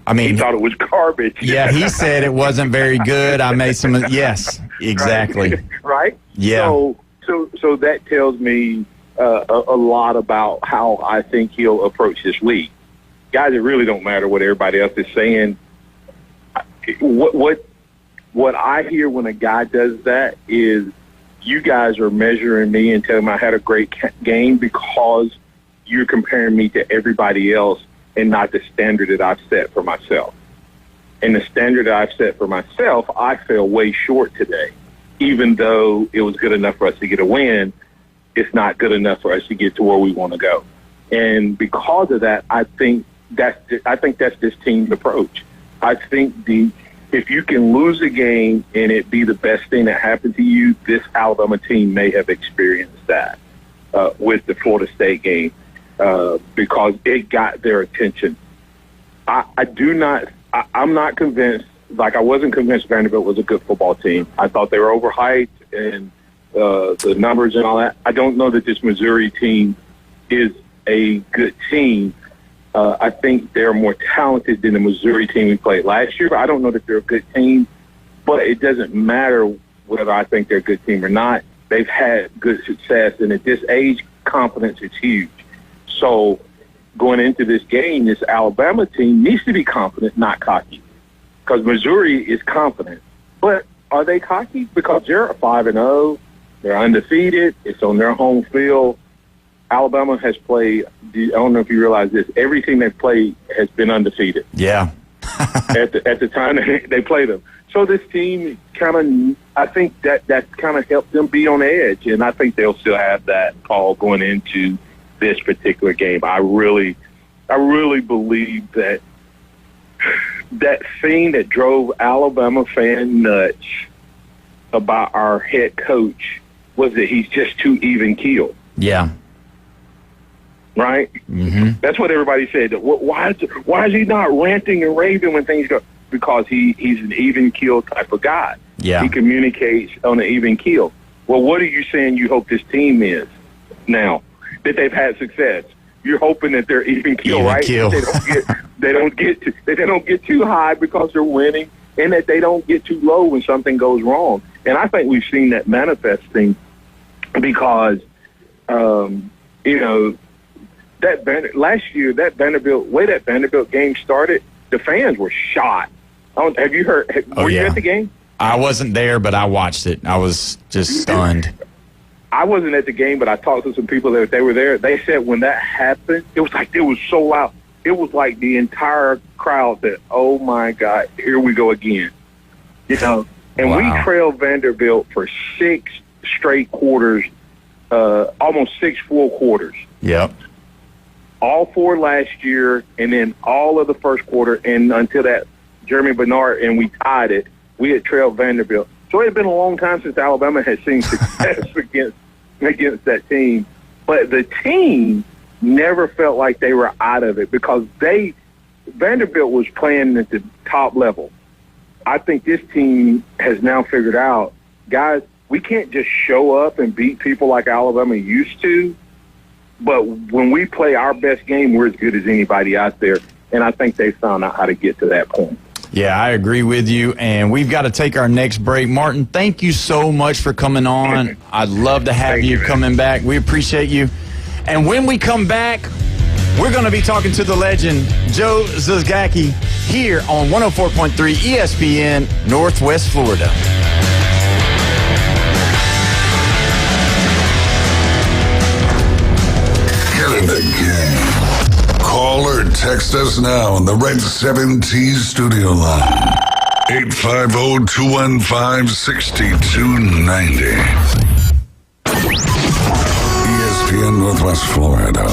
I mean, he thought it was garbage. Yeah, he said it wasn't very good. I made some. Yes, exactly. Right? Yeah. So that tells me a lot about how I think he'll approach this league. Guys, it really don't matter what everybody else is saying. What I hear when a guy does that is, you guys are measuring me and telling me I had a great game because you're comparing me to everybody else and not the standard that I've set for myself. And the standard that I've set for myself, I fell way short today. Even though it was good enough for us to get a win, it's not good enough for us to get to where we want to go. And because of that, I think that's this team's approach. I think if you can lose a game and it be the best thing that happened to you, this Alabama team may have experienced that with the Florida State game because it got their attention. I'm not convinced, like I wasn't convinced Vanderbilt was a good football team. I thought they were overhyped and the numbers and all that. I don't know that this Missouri team is a good team. I think they're more talented than the Missouri team we played last year. I don't know that they're a good team, but it doesn't matter whether I think they're a good team or not. They've had good success, and at this age, confidence is huge. So going into this game, this Alabama team needs to be confident, not cocky, because Missouri is confident. But are they cocky? Because they're 5-0, they're undefeated, it's on their home field. Alabama has played, I don't know if you realize this, everything they've played has been undefeated. Yeah. at the time they play them. So this team kind of, I think that kind of helped them be on edge, and I think they'll still have that call going into this particular game. I really believe that thing that drove Alabama fan nuts about our head coach was that he's just too even-keeled. Yeah. Right? Mm-hmm. That's what everybody said. Why is he not ranting and raving when things go? Because he's an even keel type of guy. Yeah. He communicates on an even keel. Well, what are you saying you hope this team is now that they've had success? You're hoping that they're even keel, right? Keel. They don't get too high because they're winning, and that they don't get too low when something goes wrong. And I think we've seen that manifesting because last year, that Vanderbilt game started, the fans were shot. Have you heard? Were you at the game? I wasn't there, but I watched it. I was just stunned. I wasn't at the game, but I talked to some people that they were there. They said when that happened, it was so loud. It was like the entire crowd said, "Oh my God, here we go again." And we trailed Vanderbilt for 6 straight quarters, almost 6 full quarters. Yep. All 4 last year, and then all of the first quarter, and until that Jeremy Bernard, and we tied it, we had trailed Vanderbilt. So it had been a long time since Alabama had seen success against that team. But the team never felt like they were out of it because Vanderbilt was playing at the top level. I think this team has now figured out, guys, we can't just show up and beat people like Alabama used to. But when we play our best game, we're as good as anybody out there. And I think they found out how to get to that point. Yeah, I agree with you. And we've got to take our next break. Martin, thank you so much for coming on. I'd love to have you coming back. We appreciate you. And when we come back, we're going to be talking to the legend, Joe Zagacki, here on 104.3 ESPN, Northwest Florida. Get in the game. Call or text us now on the Red 7T studio line. 850-215-6290. ESPN Northwest Florida.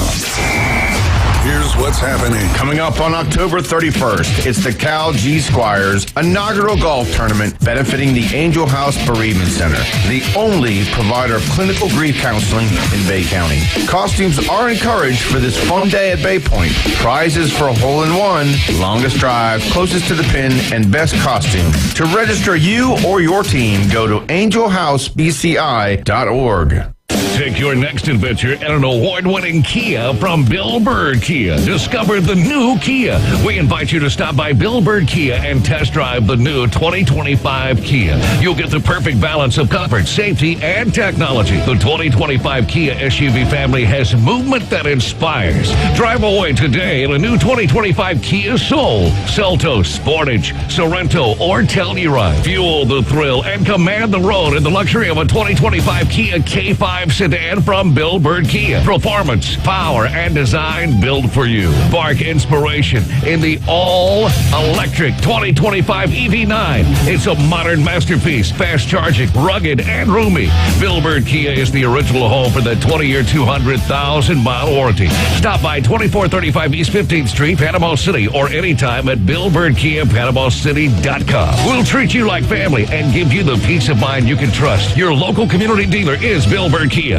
here's what's happening. Coming up on October 31st, it's the Cal G Squires inaugural golf tournament benefiting the Angel House Bereavement Center, the only provider of clinical grief counseling in Bay County. Costumes are encouraged for this fun day at Bay Point. Prizes for a hole-in-one, longest drive, closest to the pin, and best costume. To register you or your team, go to angelhousebci.org. Take your next adventure in an award-winning Kia from Bill Bird Kia. Discover the new Kia. We invite you to stop by Bill Bird Kia and test drive the new 2025 Kia. You'll get the perfect balance of comfort, safety, and technology. The 2025 Kia SUV family has movement that inspires. Drive away today in a new 2025 Kia Soul, Seltos, Sportage, Sorento, or Telluride. Fuel the thrill and command the road in the luxury of a 2025 Kia K5 sedan from Bill Bird Kia. Performance, power, and design built for you. Spark inspiration in the all-electric 2025 EV9. It's a modern masterpiece, fast-charging, rugged, and roomy. Bill Bird Kia is the original home for the 20-year, 200,000-mile warranty. Stop by 2435 East 15th Street, Panama City, or anytime at BillBirdKiaPanamaCity.com. We'll treat you like family and give you the peace of mind you can trust. Your local community dealer is Bill Bird Kia.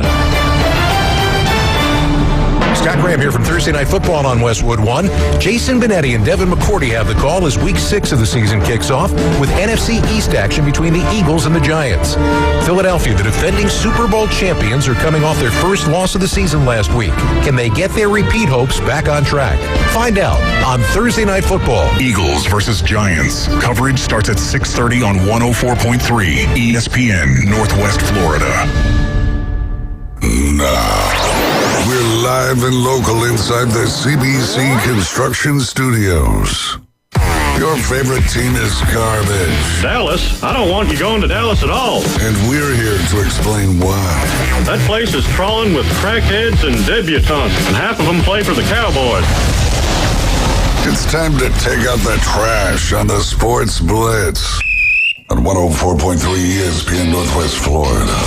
Scott Graham here from Thursday Night Football on Westwood 1. Jason Benetti and Devin McCourty have the call as Week 6 of the season kicks off with NFC East action between the Eagles and the Giants. Philadelphia, the defending Super Bowl champions, are coming off their first loss of the season last week. Can they get their repeat hopes back on track? Find out on Thursday Night Football. Eagles versus Giants. Coverage starts at 6:30 on 104.3 ESPN, Northwest Florida. Now, we're live and local inside the CBC Construction Studios. Your favorite team is garbage. Dallas? I don't want you going to Dallas at all. And we're here to explain why. That place is crawling with crackheads and debutantes, and half of them play for the Cowboys. It's time to take out the trash on the Sports Blitz on 104.3 ESPN Northwest Florida.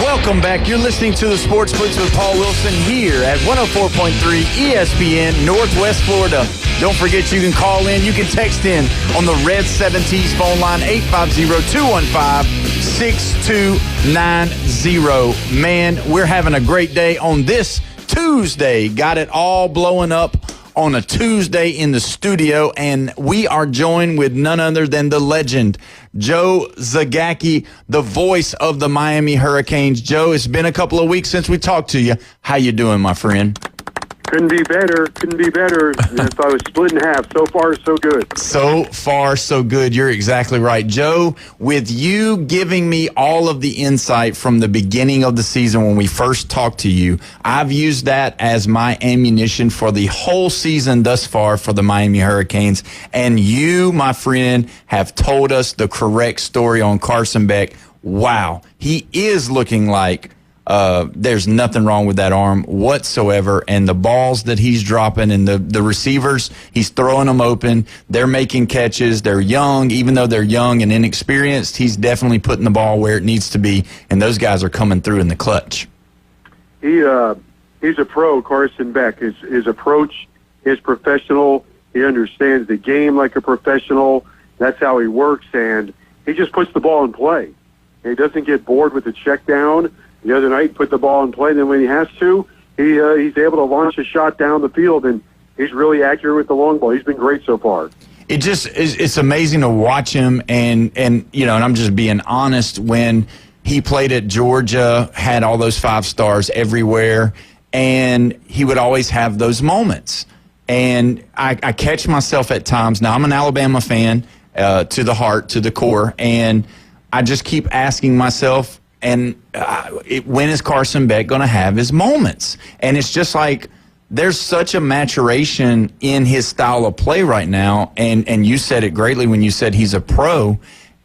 Welcome back. You're listening to the Sports Blitz with Paul Wilson here at 104.3 ESPN Northwest Florida. Don't forget you can call in. You can text in on the Red 7T's phone line 850-215-6290. Man, we're having a great day on this Tuesday. Got it all blowing up on a Tuesday in the studio, and we are joined with none other than the legend, Joe Zagacki, the voice of the Miami Hurricanes. Joe, it's been a couple of weeks since we talked to you. How you doing, my friend? Couldn't be better. If I was split in half. So far, so good. So far, so good. You're exactly right. Joe, with you giving me all of the insight from the beginning of the season when we first talked to you, I've used that as my ammunition for the whole season thus far for the Miami Hurricanes. And you, my friend, have told us the correct story on Carson Beck. Wow. He is looking like there's nothing wrong with that arm whatsoever, and the balls that he's dropping and the receivers, he's throwing them open. They're making catches. They're young. Even though they're young and inexperienced, he's definitely putting the ball where it needs to be, and those guys are coming through in the clutch. He's a pro, Carson Beck. His approach is professional. He understands the game like a professional. That's how he works, and he just puts the ball in play. He doesn't get bored with the check down. The other night, put the ball in play. Then when he has to, he's able to launch a shot down the field, and he's really accurate with the long ball. He's been great so far. It just it's amazing to watch him, and you know, and I'm just being honest. When he played at Georgia, had all those 5 stars everywhere, and he would always have those moments. And I catch myself at times. Now I'm an Alabama fan to the heart, to the core, and I just keep asking myself, and when is Carson Beck going to have his moments? And it's just like there's such a maturation in his style of play right now. And you said it greatly when you said he's a pro.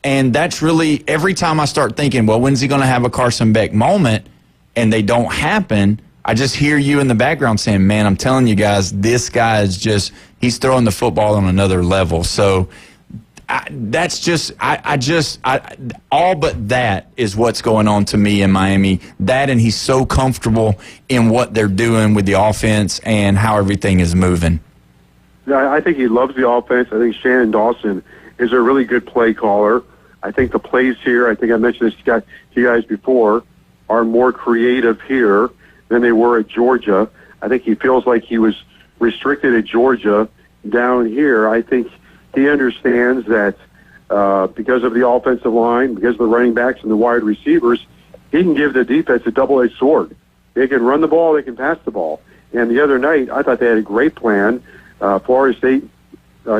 And that's really every time I start thinking, well, when's he going to have a Carson Beck moment? And they don't happen. I just hear you in the background saying, man, I'm telling you guys, this guy is just, he's throwing the football on another level. So all but that is what's going on to me in Miami. That, and he's so comfortable in what they're doing with the offense and how everything is moving. Yeah, I think he loves the offense. I think Shannon Dawson is a really good play caller. I think the plays here, I think I mentioned this to you guys before, are more creative here than they were at Georgia. I think he feels like he was restricted at Georgia. Down here, I think he understands that because of the offensive line, because of the running backs and the wide receivers, he can give the defense a double-edged sword. They can run the ball, they can pass the ball. And the other night, I thought they had a great plan. Florida State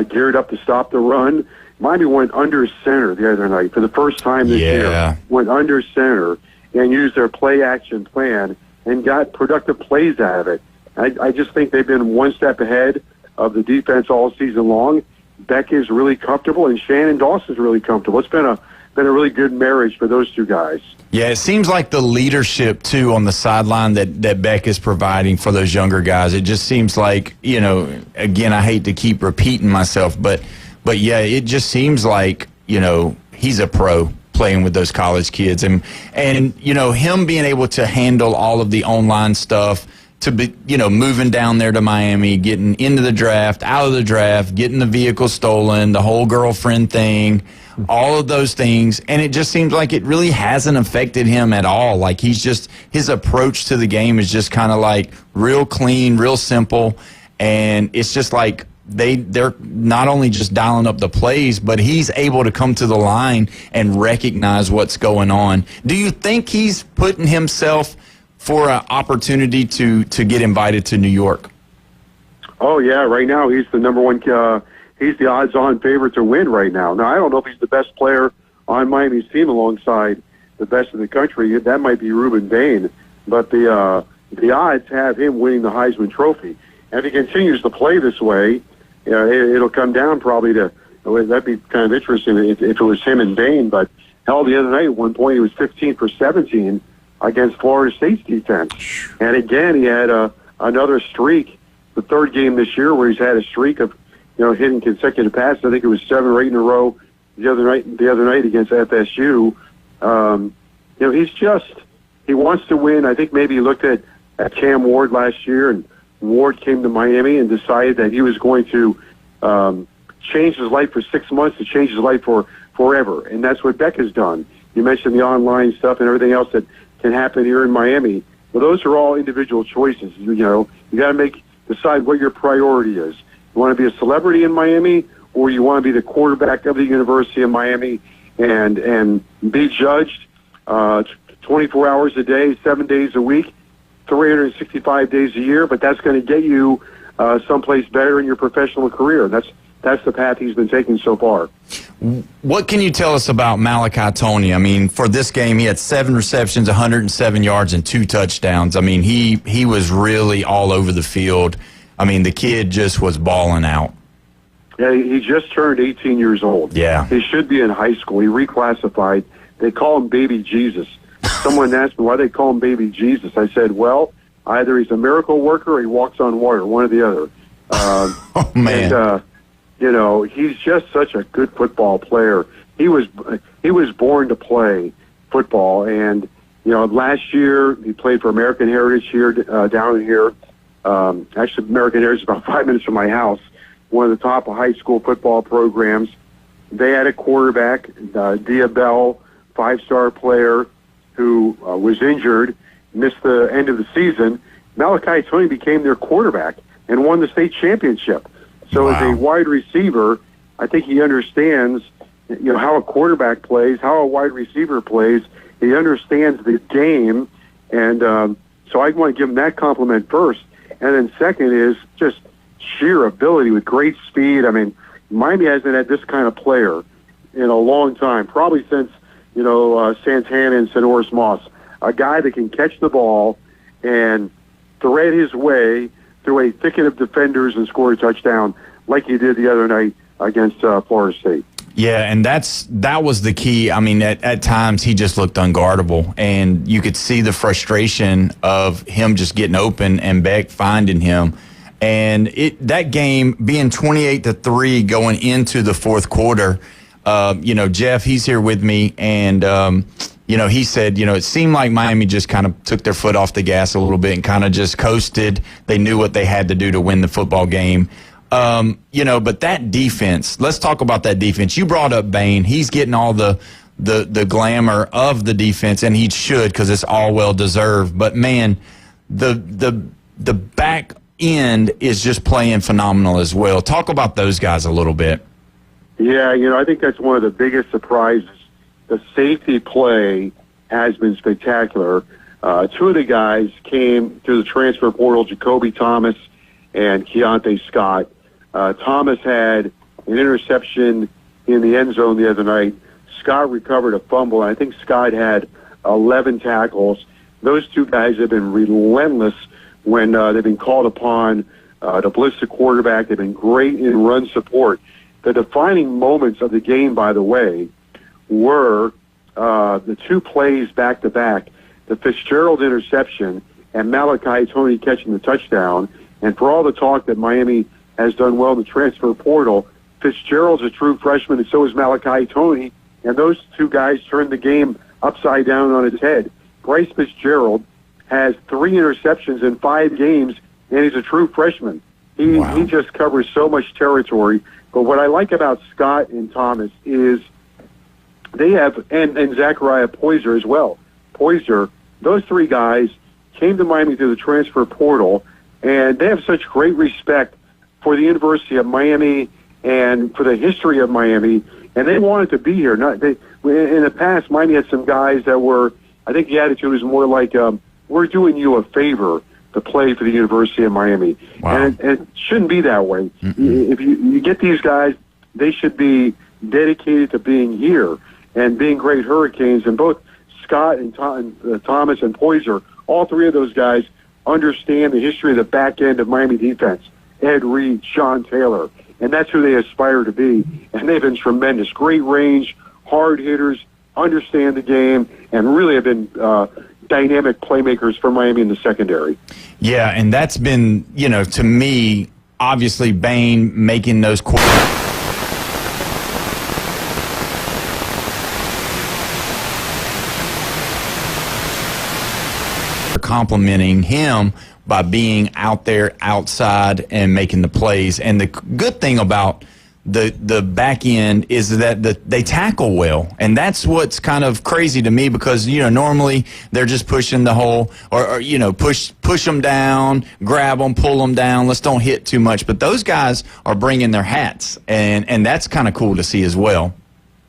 geared up to stop the run. Miami went under center the other night for the first time this year. Went under center and used their play-action plan and got productive plays out of it. I just think they've been one step ahead of the defense all season long. Beck is really comfortable, and Shannon Dawson's really comfortable. It's been a really good marriage for those two guys. Yeah, it seems like the leadership, too, on the sideline that Beck is providing for those younger guys. It just seems like, again, I hate to keep repeating myself, but yeah, it just seems like, he's a pro playing with those college kids. And him being able to handle all of the online stuff, to be, moving down there to Miami, getting into the draft, out of the draft, getting the vehicle stolen, the whole girlfriend thing, all of those things. And it just seems like it really hasn't affected him at all. Like his approach to the game is just kind of like real clean, real simple. And it's just like they're not only just dialing up the plays, but he's able to come to the line and recognize what's going on. Do you think he's putting himself for an opportunity to get invited to New York? Oh, yeah. Right now, he's the number one. He's the odds-on favorite to win right now. Now, I don't know if he's the best player on Miami's team alongside the best in the country. That might be Ruben Bain. But the odds have him winning the Heisman Trophy. And if he continues to play this way, it'll come down probably to – that'd be kind of interesting if it was him and Bain. But, hell, the other night at one point he was 15 for 17 against Florida State's defense. And again, he had another streak, the third game this year where he's had a streak of, hitting consecutive passes. I think it was 7 or 8 in a row the other night against FSU. He wants to win. I think maybe he looked at Cam Ward last year, and Ward came to Miami and decided that he was going to change his life for 6 months to change his life for forever. And that's what Beck has done. You mentioned the online stuff and everything else that can happen here in Miami. Well, those are all individual choices. You got to decide what your priority is. You want to be a celebrity in Miami, or you want to be the quarterback of the University of Miami and be judged 24 hours a day, 7 days a week, 365 days a year. But that's going to get you someplace better in your professional career. That's the path he's been taking so far. What can you tell us about Malachi Tony? I mean, for this game, he had 7 receptions, 107 yards, and 2 touchdowns. I mean, he was really all over the field. I mean, the kid just was balling out. Yeah, he just turned 18 years old. Yeah. He should be in high school. He reclassified. They call him Baby Jesus. Someone asked me why they call him Baby Jesus. I said, well, either he's a miracle worker or he walks on water, one or the other. Oh, man. And, he's just such a good football player. He was born to play football. And, last year he played for American Heritage here, down here. Actually, American Heritage is about 5 minutes from my house, one of the top high school football programs. They had a quarterback, Diabell, 5-star player, who was injured, missed the end of the season. Malachi Tony became their quarterback and won the state championship. So as a wide receiver, I think he understands, how a quarterback plays, how a wide receiver plays. He understands the game, and so I want to give him that compliment first. And then second is just sheer ability with great speed. I mean, Miami hasn't had this kind of player in a long time, probably since, Santana and Sonoris Moss, a guy that can catch the ball and thread his way through a thicket of defenders and score a touchdown like he did the other night against Florida State. Yeah, and that was the key. I mean, at times he just looked unguardable, and you could see the frustration of him just getting open and Beck finding him. And that game being 28-3 going into the fourth quarter, Jeff, he's here with me, and he said, it seemed like Miami just kind of took their foot off the gas a little bit and kind of just coasted. They knew what they had to do to win the football game. But that defense, let's talk about that defense. You brought up Bain. He's getting all the glamour of the defense, and he should, because it's all well deserved. But man, the back end is just playing phenomenal as well. Talk about those guys a little bit. Yeah, I think that's one of the biggest surprises. The safety play has been spectacular. Two of the guys came through the transfer portal, Jacoby Thomas and Keontae Scott. Thomas had an interception in the end zone the other night. Scott recovered a fumble, and I think Scott had 11 tackles. Those two guys have been relentless when they've been called upon to blitz the quarterback. They've been great in run support. The defining moments of the game, by the way, were the two plays back-to-back, the Fitzgerald interception and Malachi Tony catching the touchdown. And for all the talk that Miami has done well in the transfer portal, Fitzgerald's a true freshman, and so is Malachi Tony. And those two guys turned the game upside down on its head. Bryce Fitzgerald has 3 interceptions in 5 games, and he's a true freshman. He just covers so much territory. But what I like about Scott and Thomas is they have, and Zachariah Poyser as well. Poyser, those 3 guys came to Miami through the transfer portal, and they have such great respect for the University of Miami and for the history of Miami, and they wanted to be here. In the past, Miami had some guys that were, I think the attitude was more like, we're doing you a favor to play for the University of Miami. Wow. And it shouldn't be that way. Mm-hmm. If you get these guys, they should be dedicated to being here and being great Hurricanes. And both Scott and Thomas and Poyser, all 3 of those guys understand the history of the back end of Miami defense. Ed Reed, Sean Taylor, and that's who they aspire to be. And they've been tremendous. Great range, hard hitters, understand the game, and really have been dynamic playmakers for Miami in the secondary. Yeah, and that's been, to me, obviously Bain making those complimenting him by being out there outside and making the plays. And the good thing about the back end is that they tackle well, and that's what's kind of crazy to me, because normally they're just pushing the hole or push them down, grab them, pull them down. Let's don't hit too much. But those guys are bringing their hats, and that's kind of cool to see as well.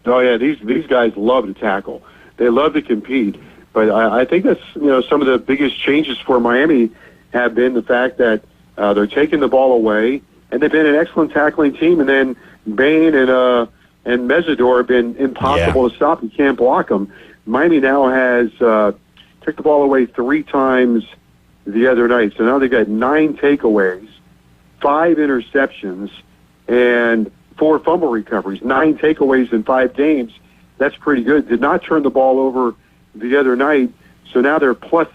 Oh yeah, these guys love to tackle. They love to compete. But I think that's some of the biggest changes for Miami have been the fact that they're taking the ball away, and they've been an excellent tackling team. And then Bain and Mesidor have been impossible to stop. You can't block them. Miami now has took the ball away 3 times the other night. So now they've got 9 takeaways, 5 interceptions, and 4 fumble recoveries. 9 takeaways in 5 games. That's pretty good. Did not turn the ball over the other night. So now they're +6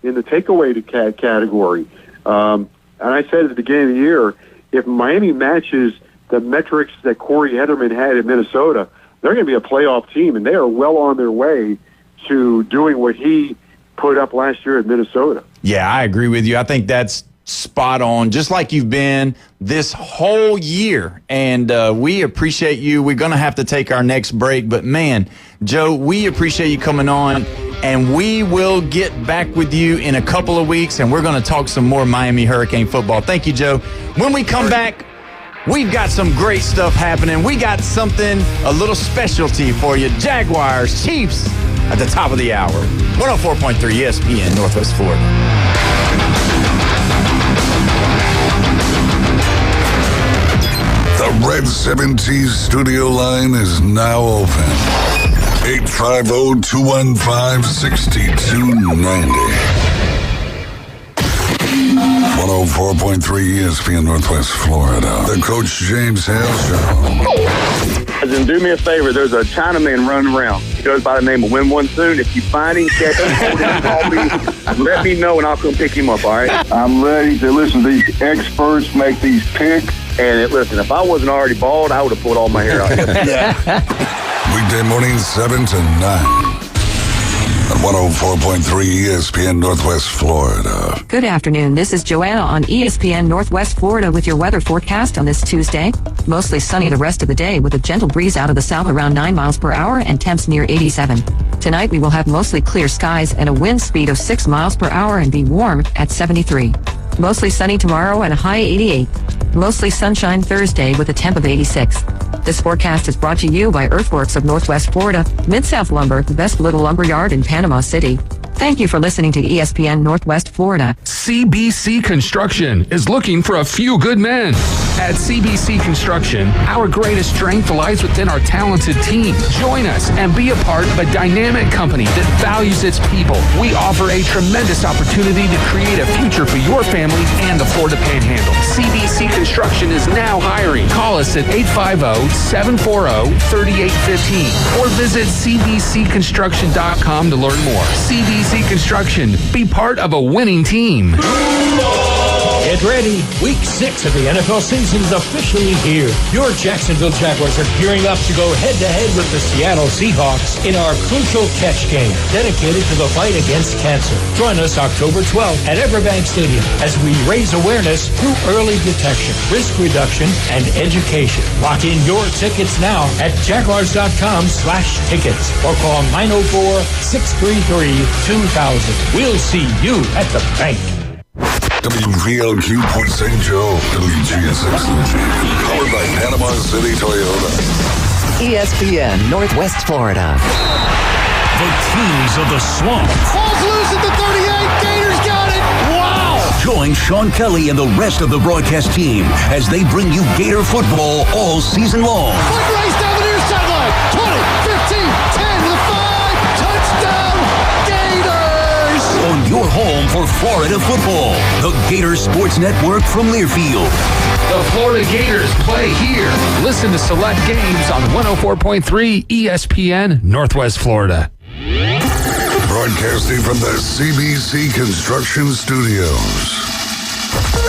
in the takeaway category. And I said at the beginning of the year, if Miami matches the metrics that Corey Heatherman had in Minnesota, they're going to be a playoff team, and they are well on their way to doing what he put up last year at Minnesota. Yeah, I agree with you. I think that's spot on, just like you've been this whole year. And we appreciate you. We're going to have to take our next break. But, man, Joe, we appreciate you coming on. And we will get back with you in a couple of weeks, and we're going to talk some more Miami Hurricane football. Thank you, Joe. When we come back, we've got some great stuff happening. We got something, a little specialty for you. Jaguars, Chiefs at the top of the hour. 104.3 ESPN, Northwest Florida. The Red 70s studio line is now open. 850-215-6290. 104.3 ESPN Northwest Florida. The Coach James Hale Show. Then do me a favor. There's a Chinaman running around. He goes by the name of Win One Soon. If you find him, catch him, hold him, call me, let me know, and I'll come pick him up, all right? I'm ready to listen to these experts make these picks. And listen, if I wasn't already bald, I would have pulled all my hair out. Weekday mornings 7 to 9 on 104.3 ESPN Northwest Florida. Good afternoon. This is Joanna on ESPN Northwest Florida with your weather forecast on this Tuesday. Mostly sunny the rest of the day with a gentle breeze out of the south around 9 miles per hour and temps near 87. Tonight we will have mostly clear skies and a wind speed of 6 miles per hour and be warm at 73. Mostly sunny tomorrow and a high 88. Mostly sunshine Thursday with a temp of 86. This forecast is brought to you by Earthworks of Northwest Florida, Mid-South Lumber, the best little lumber yard in Panama City. Thank you for listening to ESPN Northwest Florida. CBC Construction is looking for a few good men. At CBC Construction, our greatest strength lies within our talented team. Join us and be a part of a dynamic company that values its people. We offer a tremendous opportunity to create a future for your family and the Florida Panhandle. CBC Construction is now hiring. Call us at 850-740-3815 or visit cbcconstruction.com to learn more. CBC Construction. Be part of a winning team. Get ready. Week 6 of the NFL season is officially here. Your Jacksonville Jaguars are gearing up to go head-to-head with the Seattle Seahawks in our crucial catch game dedicated to the fight against cancer. Join us October 12th at Everbank Stadium as we raise awareness through early detection, risk reduction, and education. Lock in your tickets now at jaguars.com/tickets or call 904-633-2000. We'll see you at the bank. WVLQ Port St. Joe, WGSX, powered by Panama City Toyota. ESPN Northwest Florida. The Kings of the Swamp. Falls loose at the 38. Gators got it. Wow. Join Sean Kelly and the rest of the broadcast team as they bring you Gator football all season long. Foot race down the near sideline. 20, 15, 10 to the 5. Touchdown, Gators. On your home for Florida football, the Gator Sports Network from Learfield. The Florida Gators play here. Listen to select games on 104.3 ESPN Northwest Florida. Broadcasting from the CBC Construction Studios.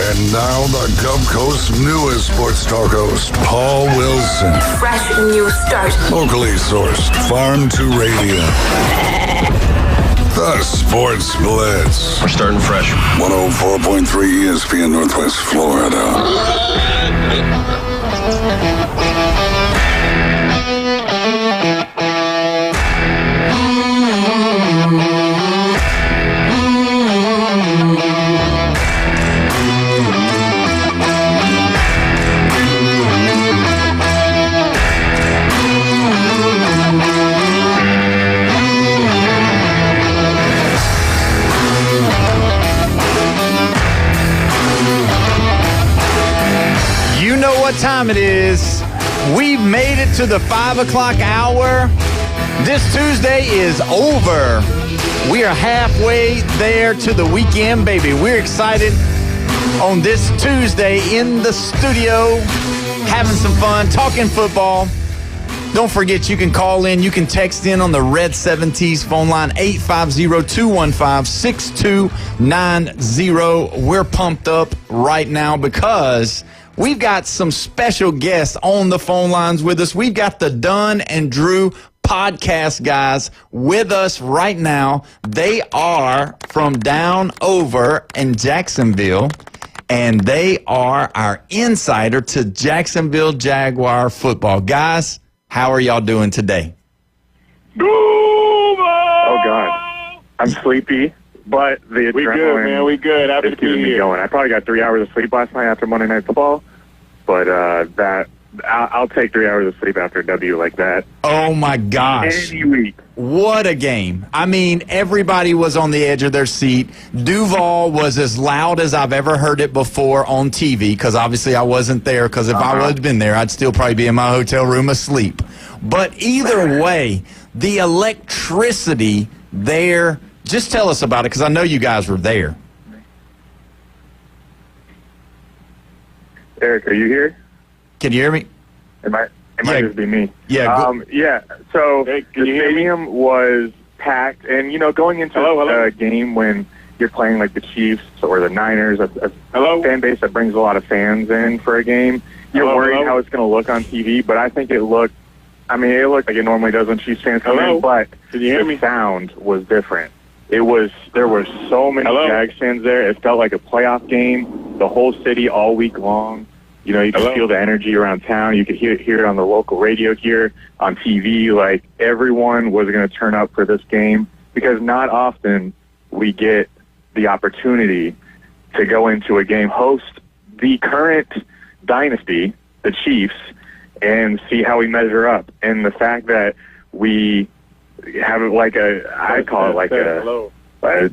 And now the Gulf Coast's newest sports talk host, Paul Wilson. Fresh new start. Locally sourced, farm to radio. The Sports Blitz. We're starting fresh. 104.3 ESPN Northwest Florida. What time it is. We've made it to the 5 o'clock hour. This Tuesday is over. We are halfway there to the weekend, baby. We're excited on this Tuesday in the studio, having some fun, talking football. Don't forget, you can call in. You can text in on the Red 70s phone line, 850-215-6290. We're pumped up right now because we've got some special guests on the phone lines with us. We've got the Dunn and Drew podcast guys with us right now. They are from down over in Jacksonville, and they are our insider to Jacksonville Jaguar football. Guys, how are y'all doing today? Oh, God. I'm sleepy, but the adrenaline. We good, man. We good. Happy to be keeping me here. going. I probably got 3 hours of sleep last night after Monday Night Football, but I'll take 3 hours of sleep after a W like that. Oh, my gosh. Any week. What a game. I mean, everybody was on the edge of their seat. Duval was as loud as I've ever heard it before on TV, because obviously I wasn't there, because if I would have been there, I'd still probably be in my hotel room asleep. But either way, the electricity there, just tell us about it, because I know you guys were there. Eric, are you here? Can you hear me? It might just be me. Yeah. Yeah. So the stadium was packed, and going into a game when you're playing like the Chiefs or the Niners, a fan base that brings a lot of fans in for a game, Hello, worried hello? how it's going to look on TV, but I think it looked like it normally does when Chiefs fans come in, but Can you hear me? the sound was different. There were so many Hello? Jags fans there. It felt like a playoff game. The whole city all week long. You know, you could Hello? feel the energy around town. You could hear it on the local radio here, on TV. Like, everyone was going to turn up for this game because not often we get the opportunity to go into a game, host the current dynasty, the Chiefs, and see how we measure up. And the fact that we have I call it like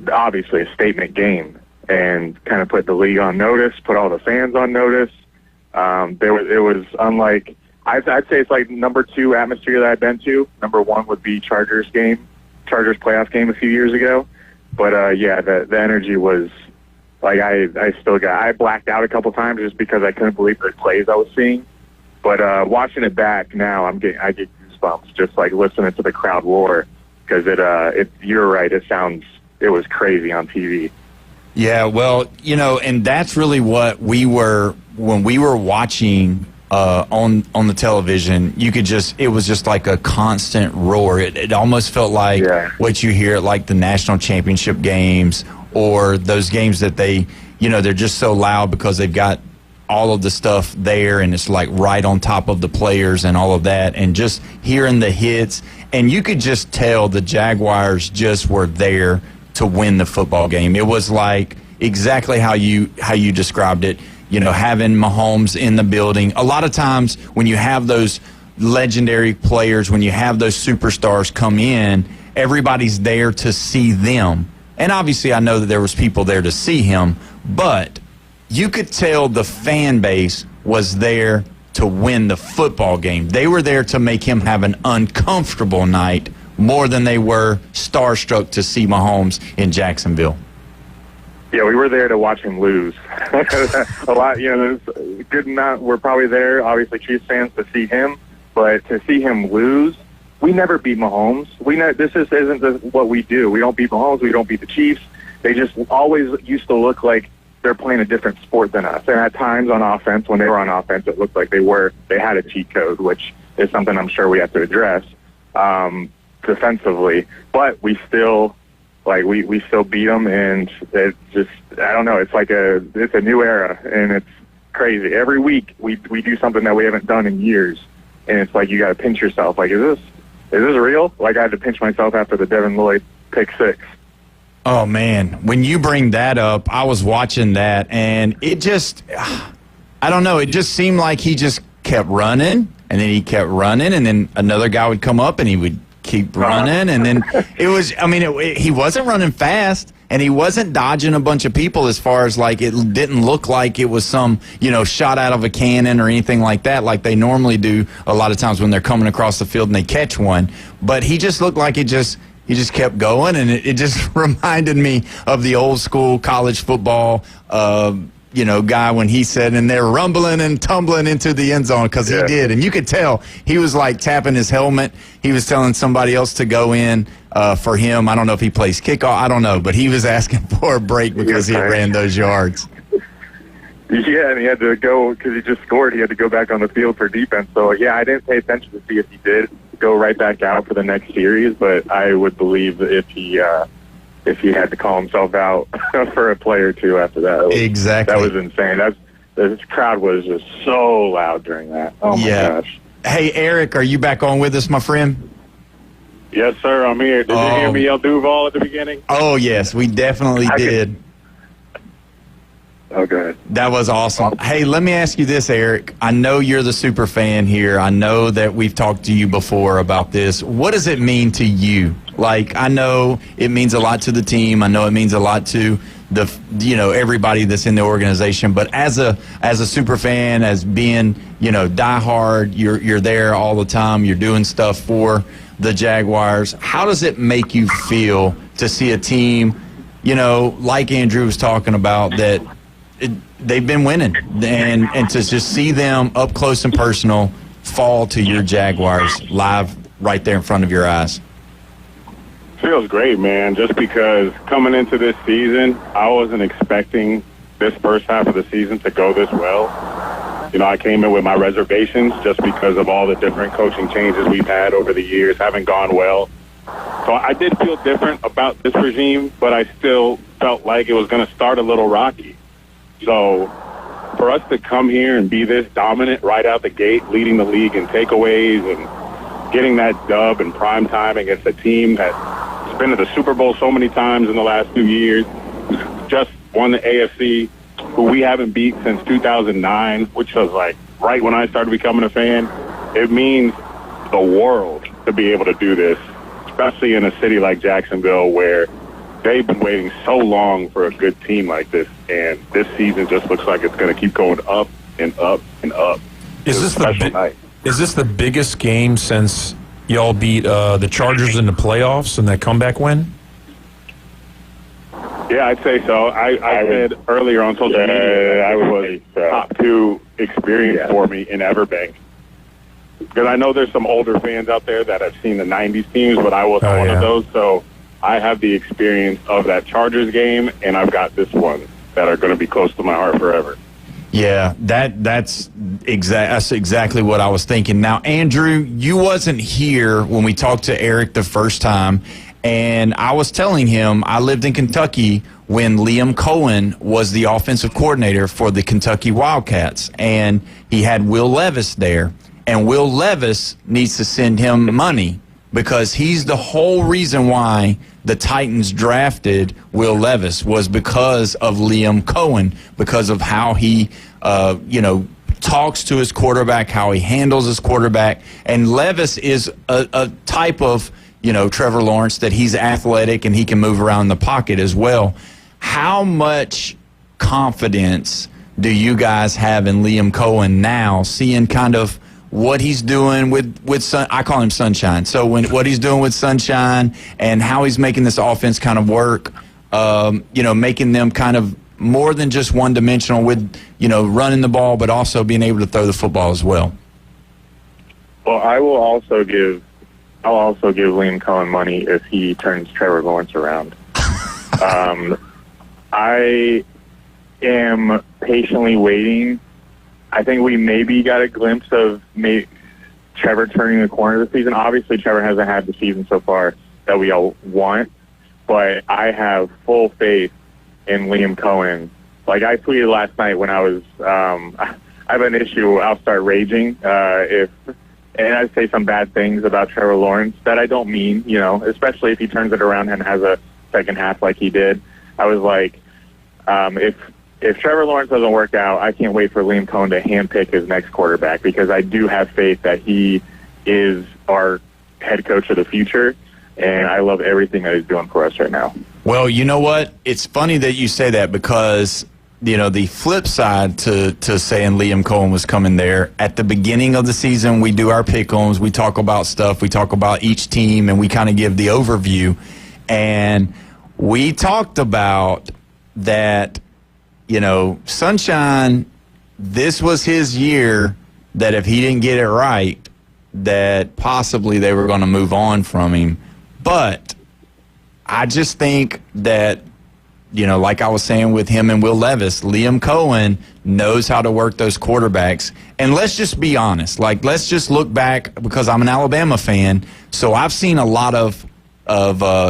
obviously a statement game, and kind of put the league on notice, put all the fans on notice. It was unlike, I'd say it's like number 2 atmosphere that I've been to. Number 1 would be Chargers playoff game a few years ago. But the energy was like, I blacked out a couple times just because I couldn't believe the plays I was seeing. But watching it back now, I get goosebumps just like listening to the crowd roar, because you're right, it was crazy on TV. Yeah, well, and that's really what when we were watching on the television. It was just like a constant roar. It almost felt like what you hear at like the national championship games, or those games that they're just so loud because they've got all of the stuff there, and it's like right on top of the players and all of that, and just hearing the hits, and you could just tell the Jaguars just were there to win the football game. It was like exactly how you described it, having Mahomes in the building. A lot of times when you have those legendary players, when you have those superstars come in, everybody's there to see them. And obviously I know that there was people there to see him, but you could tell the fan base was there to win the football game. They were there to make him have an uncomfortable night more than they were starstruck to see Mahomes in Jacksonville. Yeah, we were there to watch him lose. A lot, there's a good amount. We're probably there, obviously, Chiefs fans, to see him, but to see him lose, we never beat Mahomes. This isn't what we do. We don't beat Mahomes. We don't beat the Chiefs. They just always used to look like they're playing a different sport than us. And at times on offense, when they were on offense, it looked like they had a cheat code, which is something I'm sure we have to address defensively. But we still, we still beat them, and it's just, I don't know, it's a new era, and it's crazy. Every week we do something that we haven't done in years, and it's like you got to pinch yourself. Like, is this real? Like, I had to pinch myself after the Devin Lloyd pick 6. Oh, man. When you bring that up, I was watching that, and it just, I don't know, it just seemed like he just kept running, and then he kept running, and then another guy would come up, and he would keep running, and then it was, he wasn't running fast, and he wasn't dodging a bunch of people, as far as like, it didn't look like it was some, shot out of a cannon or anything like that, like they normally do a lot of times when they're coming across the field and they catch one. But he just looked like he just kept going, and it just reminded me of the old school college football guy when he said, and they're rumbling and tumbling into the end zone, because he did. And you could tell he was like tapping his helmet. He was telling somebody else to go in for him. I don't know if he plays kickoff. I don't know. But he was asking for a break because he ran those yards. Yeah, and he had to go, because he just scored, he had to go back on the field for defense. So, I didn't pay attention to see if he did go right back out for the next series, but I would believe if he had to call himself out for a play or two after that. Exactly. That was insane. This crowd was just so loud during that. Oh, my gosh. Hey, Eric, are you back on with us, my friend? Yes, sir, I'm here. Did you hear me yell Duval at the beginning? Oh, yes, we definitely did. Oh, good. That was awesome. Hey, let me ask you this, Eric. I know you're the super fan here. I know that we've talked to you before about this. What does it mean to you? Like, I know it means a lot to the team. I know it means a lot to everybody that's in the organization. But as a super fan, as being diehard, you're there all the time. You're doing stuff for the Jaguars. How does it make you feel to see a team, like Andrew was talking about, that they've been winning, and to just see them up close and personal fall to your Jaguars live right there in front of your eyes? Feels great, man, just because coming into this season, I wasn't expecting this first half of the season to go this well. I came in with my reservations just because of all the different coaching changes we've had over the years, haven't gone well. So I did feel different about this regime, but I still felt like it was going to start a little rocky. So for us to come here and be this dominant right out the gate, leading the league in takeaways and getting that dub in prime time against a team that's been to the Super Bowl so many times in the last few years, just won the AFC, who we haven't beat since 2009, which was like right when I started becoming a fan. It means the world to be able to do this, especially in a city like Jacksonville where they've been waiting so long for a good team like this, and this season just looks like it's going to keep going up and up and up. Is this the biggest game since y'all beat the Chargers in the playoffs and that comeback win? Yeah, I'd say so. I said earlier on social media it was a top 2 experience for me in Everbank. Because I know there's some older fans out there that have seen the 90s teams, but I wasn't one of those. So I have the experience of that Chargers game, and I've got this one that are going to be close to my heart forever. Yeah, that's exactly what I was thinking. Now, Andrew, you wasn't here when we talked to Eric the first time, and I was telling him I lived in Kentucky when Liam Cohen was the offensive coordinator for the Kentucky Wildcats, and he had Will Levis there, and Will Levis needs to send him money because he's the whole reason why the Titans drafted Will Levis was because of Liam Cohen, because of how he, talks to his quarterback, how he handles his quarterback. And Levis is a type of, Trevor Lawrence, that he's athletic and he can move around the pocket as well. How much confidence do you guys have in Liam Cohen now, seeing kind of what he's doing with I call him Sunshine. So what he's doing with Sunshine and how he's making this offense kind of work, making them kind of more than just one-dimensional with, running the ball, but also being able to throw the football as well. Well, I'll also give Liam Cohen money if he turns Trevor Lawrence around. I am patiently waiting. I think we maybe got a glimpse of Trevor turning the corner this season. Obviously, Trevor hasn't had the season so far that we all want, but I have full faith in Liam Cohen. Like I tweeted last night when I was, I have an issue. I'll start raging and I say some bad things about Trevor Lawrence that I don't mean, especially if he turns it around and has a second half like he did. I was like, if Trevor Lawrence doesn't work out, I can't wait for Liam Cohen to handpick his next quarterback because I do have faith that he is our head coach of the future, and I love everything that he's doing for us right now. Well, you know what? It's funny that you say that because, the flip side to saying Liam Cohen was coming there, at the beginning of the season, we do our pick-ems, we talk about stuff, we talk about each team, and we kind of give the overview. And we talked about that, Sunshine, this was his year that if he didn't get it right, that possibly they were going to move on from him. But I just think that, like I was saying with him and Will Levis, Liam Cohen knows how to work those quarterbacks. And let's just be honest. Let's just look back because I'm an Alabama fan, so I've seen a lot of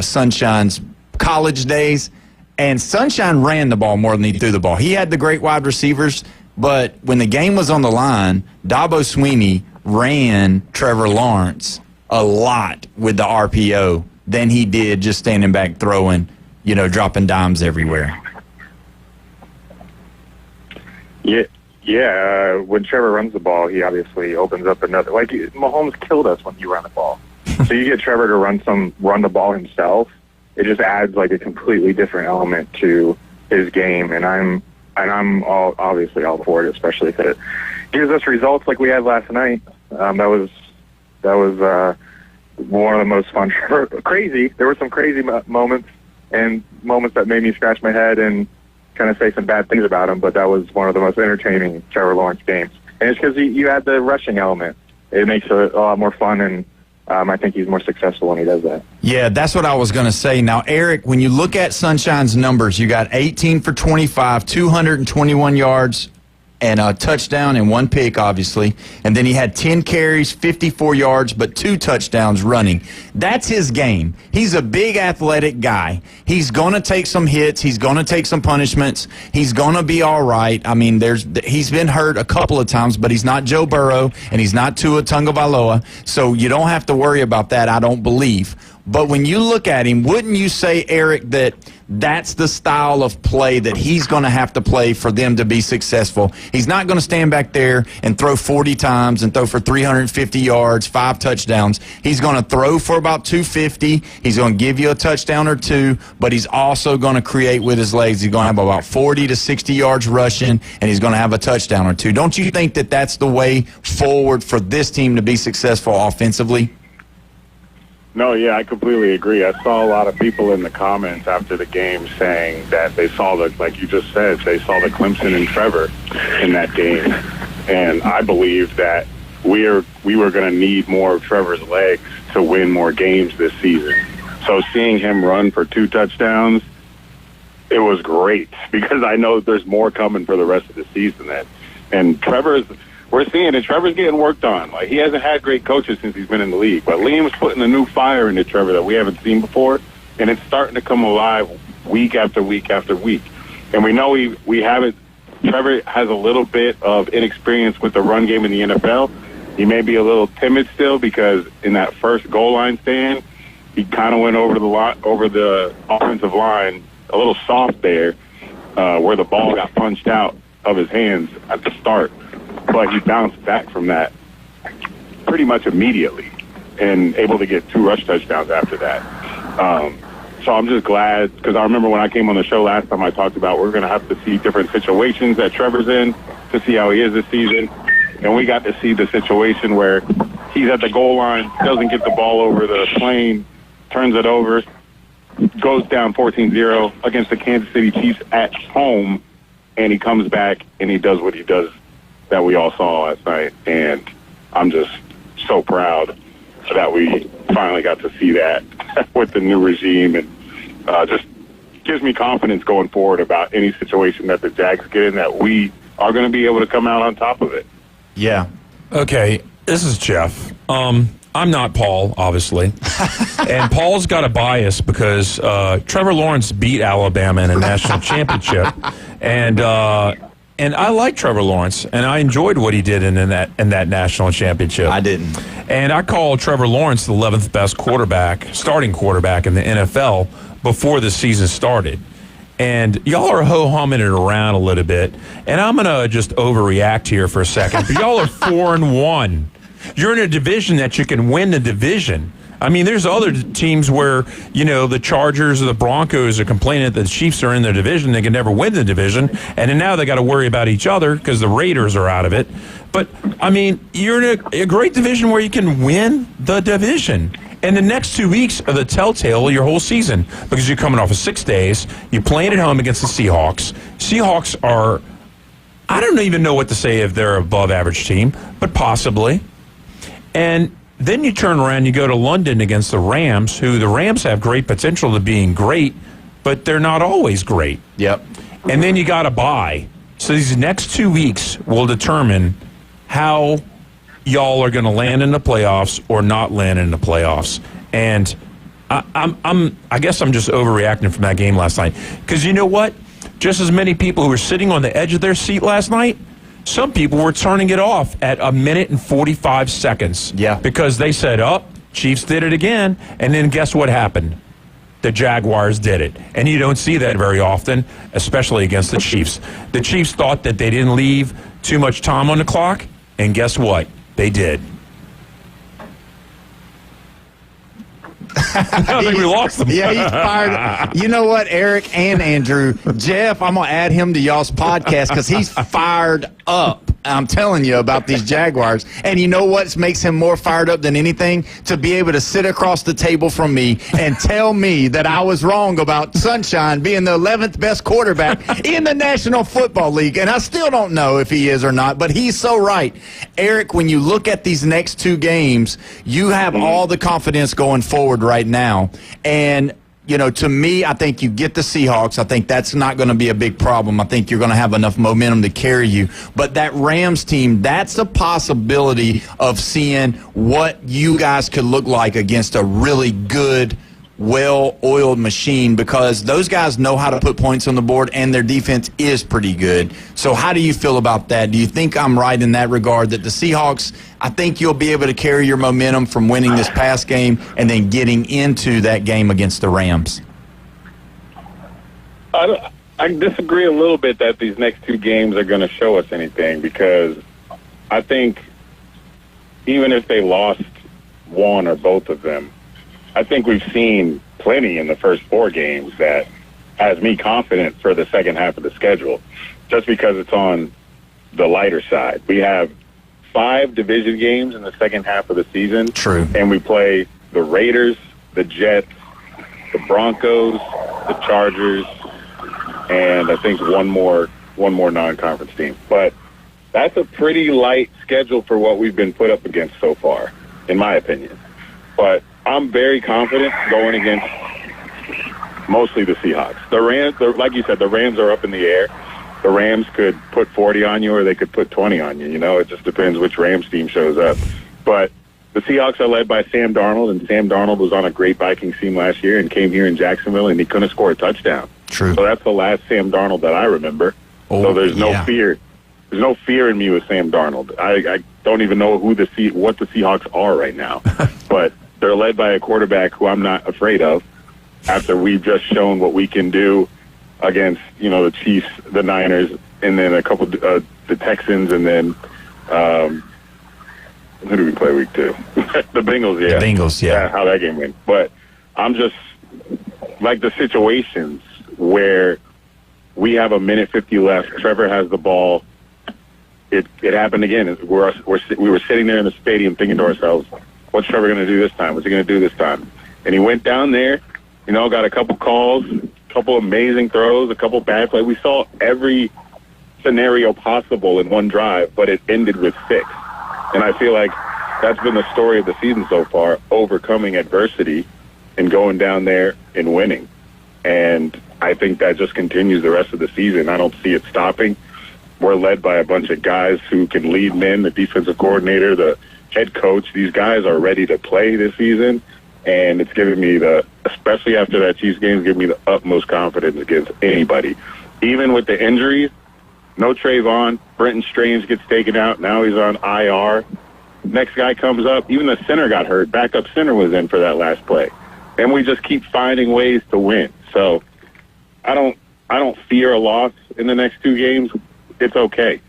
Sunshine's college days. And Sunshine ran the ball more than he threw the ball. He had the great wide receivers, but when the game was on the line, Dabo Swinney ran Trevor Lawrence a lot with the RPO than he did just standing back throwing, dropping dimes everywhere. Yeah. When Trevor runs the ball, he obviously opens up another. Like Mahomes killed us when he ran the ball. So you get Trevor to run the ball himself. It just adds like a completely different element to his game, and I'm obviously all for it, especially if it gives us results like we had last night. That was one of the most fun. Crazy. There were some crazy moments and moments that made me scratch my head and kind of say some bad things about him, but that was one of the most entertaining Trevor Lawrence games. And it's because you add the rushing element. It makes it a lot more fun, and I think he's more successful when he does that. Yeah, that's what I was going to say. Now, Eric, when you look at Sunshine's numbers, you got 18 for 25, 221 yards and a touchdown and 1 pick, obviously. And then he had 10 carries, 54 yards, but 2 touchdowns running. That's his game. He's a big athletic guy. He's going to take some hits. He's going to take some punishments. He's going to be all right. I mean, he's been hurt a couple of times, but he's not Joe Burrow, and he's not Tua Tagovailoa. So you don't have to worry about that, I don't believe. But when you look at him, wouldn't you say, Eric, that that's the style of play that he's going to have to play for them to be successful? He's not going to stand back there and throw 40 times and throw for 350 yards, 5 touchdowns. He's going to throw for about 250. He's going to give you a touchdown or 2, but he's also going to create with his legs. He's going to have about 40 to 60 yards rushing, and he's going to have a touchdown or 2. Don't you think that that's the way forward for this team to be successful offensively? No, yeah, I completely agree. I saw a lot of people in the comments after the game saying that they saw like you just said, they saw the Clemson and Trevor in that game. And I believe that we were going to need more of Trevor's legs to win more games this season. So seeing him run for 2 touchdowns, it was great because I know there's more coming for the rest of the season. And we're seeing it. Trevor's getting worked on. Like, he hasn't had great coaches since he's been in the league. But Liam's putting a new fire into Trevor that we haven't seen before, and it's starting to come alive week after week after week. And we know we haven't. Trevor has a little bit of inexperience with the run game in the NFL. He may be a little timid still because in that first goal line stand, he kind of went over the offensive line a little soft there, where the ball got punched out of his hands at the start. But he bounced back from that pretty much immediately and able to get 2 rush touchdowns after that. So I'm just glad because I remember when I came on the show last time I talked about we're going to have to see different situations that Trevor's in to see how he is this season. And we got to see the situation where he's at the goal line, doesn't get the ball over the plane, turns it over, goes down 14-0 against the Kansas City Chiefs at home, and he comes back and he does what he does that we all saw last night, and I'm just so proud that we finally got to see that with the new regime, and just gives me confidence going forward about any situation that the Jags get in that we are going to be able to come out on top of it. Yeah. Okay, this is Jeff. I'm not Paul, obviously, and Paul's got a bias because Trevor Lawrence beat Alabama in a national championship, and I like Trevor Lawrence, and I enjoyed what he did in that national championship. I didn't. And I called Trevor Lawrence the 11th best starting quarterback in the NFL before the season started. And y'all are ho-humming it around a little bit, and I'm going to just overreact here for a second. But y'all are 4-1. You're in a division that you can win the division. I mean, there's other teams where, the Chargers or the Broncos are complaining that the Chiefs are in their division. They can never win the division. And then now they got to worry about each other because the Raiders are out of it. But, I mean, you're in a great division where you can win the division. And the next 2 weeks are the telltale of your whole season because you're coming off of 6 days. You're playing at home against the Seahawks. Seahawks are, I don't even know what to say if they're an above-average team, but possibly. And then you turn around, you go to London against the Rams, who the Rams have great potential to being great, but they're not always great. Yep. And then you got to bye. So these next 2 weeks will determine how y'all are going to land in the playoffs or not land in the playoffs. And I guess I'm just overreacting from that game last night. Because you know what? Just as many people who were sitting on the edge of their seat last night, some people were turning it off at 1 minute and 45 seconds. Yeah. Because they said, Chiefs did it again. And then guess what happened? The Jaguars did it. And you don't see that very often, especially against the Chiefs. The Chiefs thought that they didn't leave too much time on the clock. And guess what? They did. I think we lost them. Yeah, he's fired. You know what, Eric and Andrew? Jeff, I'm going to add him to y'all's podcast because he's fired up. I'm telling you about these Jaguars. And you know what makes him more fired up than anything? To be able to sit across the table from me and tell me that I was wrong about Sunshine being the 11th best quarterback in the National Football League. And I still don't know if he is or not, but he's so right. Eric, when you look at these next 2 games, you have all the confidence going forward right now. And to me, I think you get the Seahawks. I think that's not going to be a big problem. I think you're going to have enough momentum to carry you. But that Rams team, that's a possibility of seeing what you guys could look like against a really good, well-oiled machine, because those guys know how to put points on the board, and their defense is pretty good. So how do you feel about that? Do you think I'm right in that regard, that the Seahawks, I think you'll be able to carry your momentum from winning this past game and then getting into that game against the Rams? I disagree a little bit that these next two games are going to show us anything, because I think even if they lost one or both of them, I think we've seen plenty in the first four games that has me confident for the second half of the schedule, just because it's on the lighter side. We have 5 division games in the second half of the season. True. And we play the Raiders, the Jets, the Broncos, the Chargers, and I think one more non-conference team. But that's a pretty light schedule for what we've been put up against so far, in my opinion. But I'm very confident going against mostly the Seahawks. The Rams, like you said, the Rams are up in the air. The Rams could put 40 on you, or they could put 20 on you. It just depends which Rams team shows up. But the Seahawks are led by Sam Darnold, and Sam Darnold was on a great Vikings team last year and came here in Jacksonville, and he couldn't score a touchdown. True. So that's the last Sam Darnold that I remember. So there's no fear. There's no fear in me with Sam Darnold. I don't even know what the Seahawks are right now. But they're led by a quarterback who I'm not afraid of, after we've just shown what we can do against, the Chiefs, the Niners, and then a couple the Texans, and then who do we play week 2? The Bengals, yeah. The Bengals, yeah. How that game went. But I'm just like the situations where we have a minute 50 left. Trevor has the ball. It happened again. We were sitting there in the stadium thinking to ourselves, what's Trevor going to do this time? What's he going to do this time? And he went down there, got a couple calls, a couple amazing throws, a couple bad plays. We saw every scenario possible in one drive, but it ended with 6. And I feel like that's been the story of the season so far, overcoming adversity and going down there and winning. And I think that just continues the rest of the season. I don't see it stopping. We're led by a bunch of guys who can lead men, the defensive coordinator, the head coach. These guys are ready to play this season, and it's giving me especially after that Chiefs game, giving me the utmost confidence against anybody. Even with the injuries, no Trayvon, Brenton Strange gets taken out. Now he's on IR. Next guy comes up. Even the center got hurt. Backup center was in for that last play. And we just keep finding ways to win. So I don't fear a loss in the next 2 games. It's okay.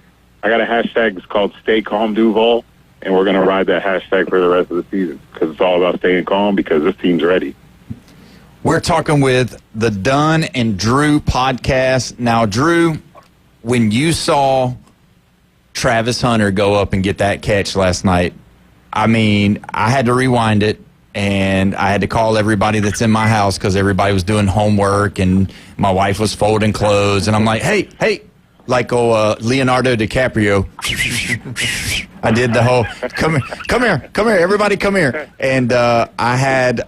I got a hashtag. It's called Stay Calm Duval, and we're going to ride that hashtag for the rest of the season, because it's all about staying calm, because this team's ready. We're talking with the Dunn and Drew podcast. Now, Drew, when you saw Travis Hunter go up and get that catch last night, I had to rewind it, and I had to call everybody that's in my house, because everybody was doing homework, and my wife was folding clothes, and I'm like, hey, like Leonardo DiCaprio. I did the whole, come here, everybody come here. And I had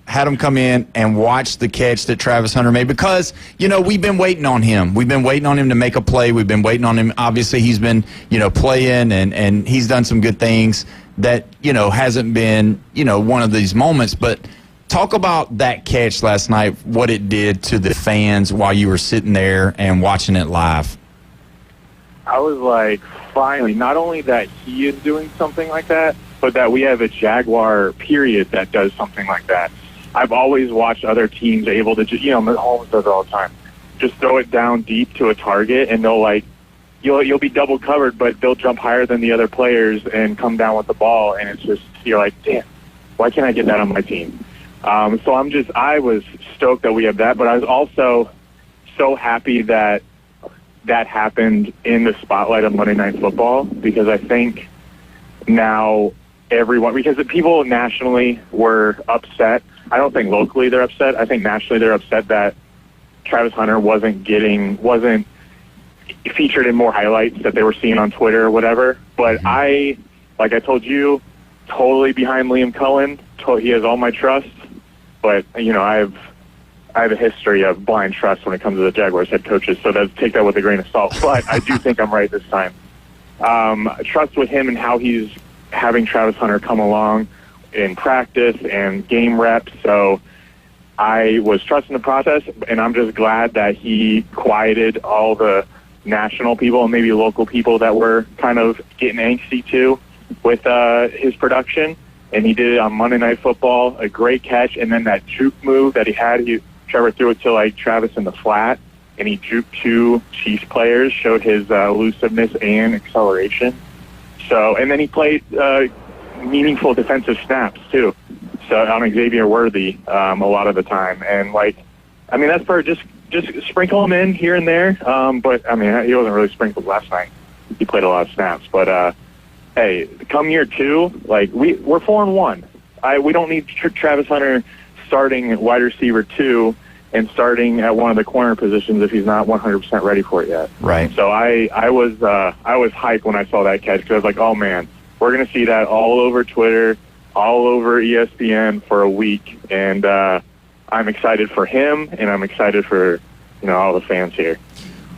him come in and watch the catch that Travis Hunter made, because, we've been waiting on him. We've been waiting on him to make a play. We've been waiting on him. Obviously, he's been, playing, and he's done some good things that, hasn't been, one of these moments. But talk about that catch last night, what it did to the fans while you were sitting there and watching it live. I was like, finally, not only that he is doing something like that, but that we have a Jaguar, period, that does something like that. I've always watched other teams able to just, Mahomes does it all the time, just throw it down deep to a target, and they'll you'll be double covered, but they'll jump higher than the other players and come down with the ball, and it's just, you're like, damn, why can't I get that on my team? So I was stoked that we have that, but I was also so happy that happened in the spotlight of Monday Night Football, because I think now because the people nationally were upset. I don't think locally they're upset. I think nationally they're upset that Travis Hunter wasn't featured in more highlights that they were seeing on Twitter or whatever. But like I told you, totally behind Liam Cullen. He has all my trust. But, I have a history of blind trust when it comes to the Jaguars head coaches, so take that with a grain of salt. But I do think I'm right this time. Trust with him and how he's having Travis Hunter come along in practice and game reps. So I was trusting the process, and I'm just glad that he quieted all the national people and maybe local people that were kind of getting angsty too with his production. And he did it on Monday Night Football, a great catch, and then that juke move that he had, Trevor threw it to like Travis in the flat, and he juked 2 Chiefs players, showed his elusiveness and acceleration. So, and then he played meaningful defensive snaps too. So on Xavier Worthy a lot of the time, and that's for just sprinkle him in here and there. But I mean, he wasn't really sprinkled last night. He played a lot of snaps, but hey, come year 2, we're 4-1. We don't need Travis Hunter starting wide receiver 2 and starting at one of the corner positions if he's not 100% ready for it yet. Right. So I was hyped when I saw that catch, because I was like, oh man, we're gonna see that all over Twitter, all over ESPN for a week, and I'm excited for him, and I'm excited for all the fans here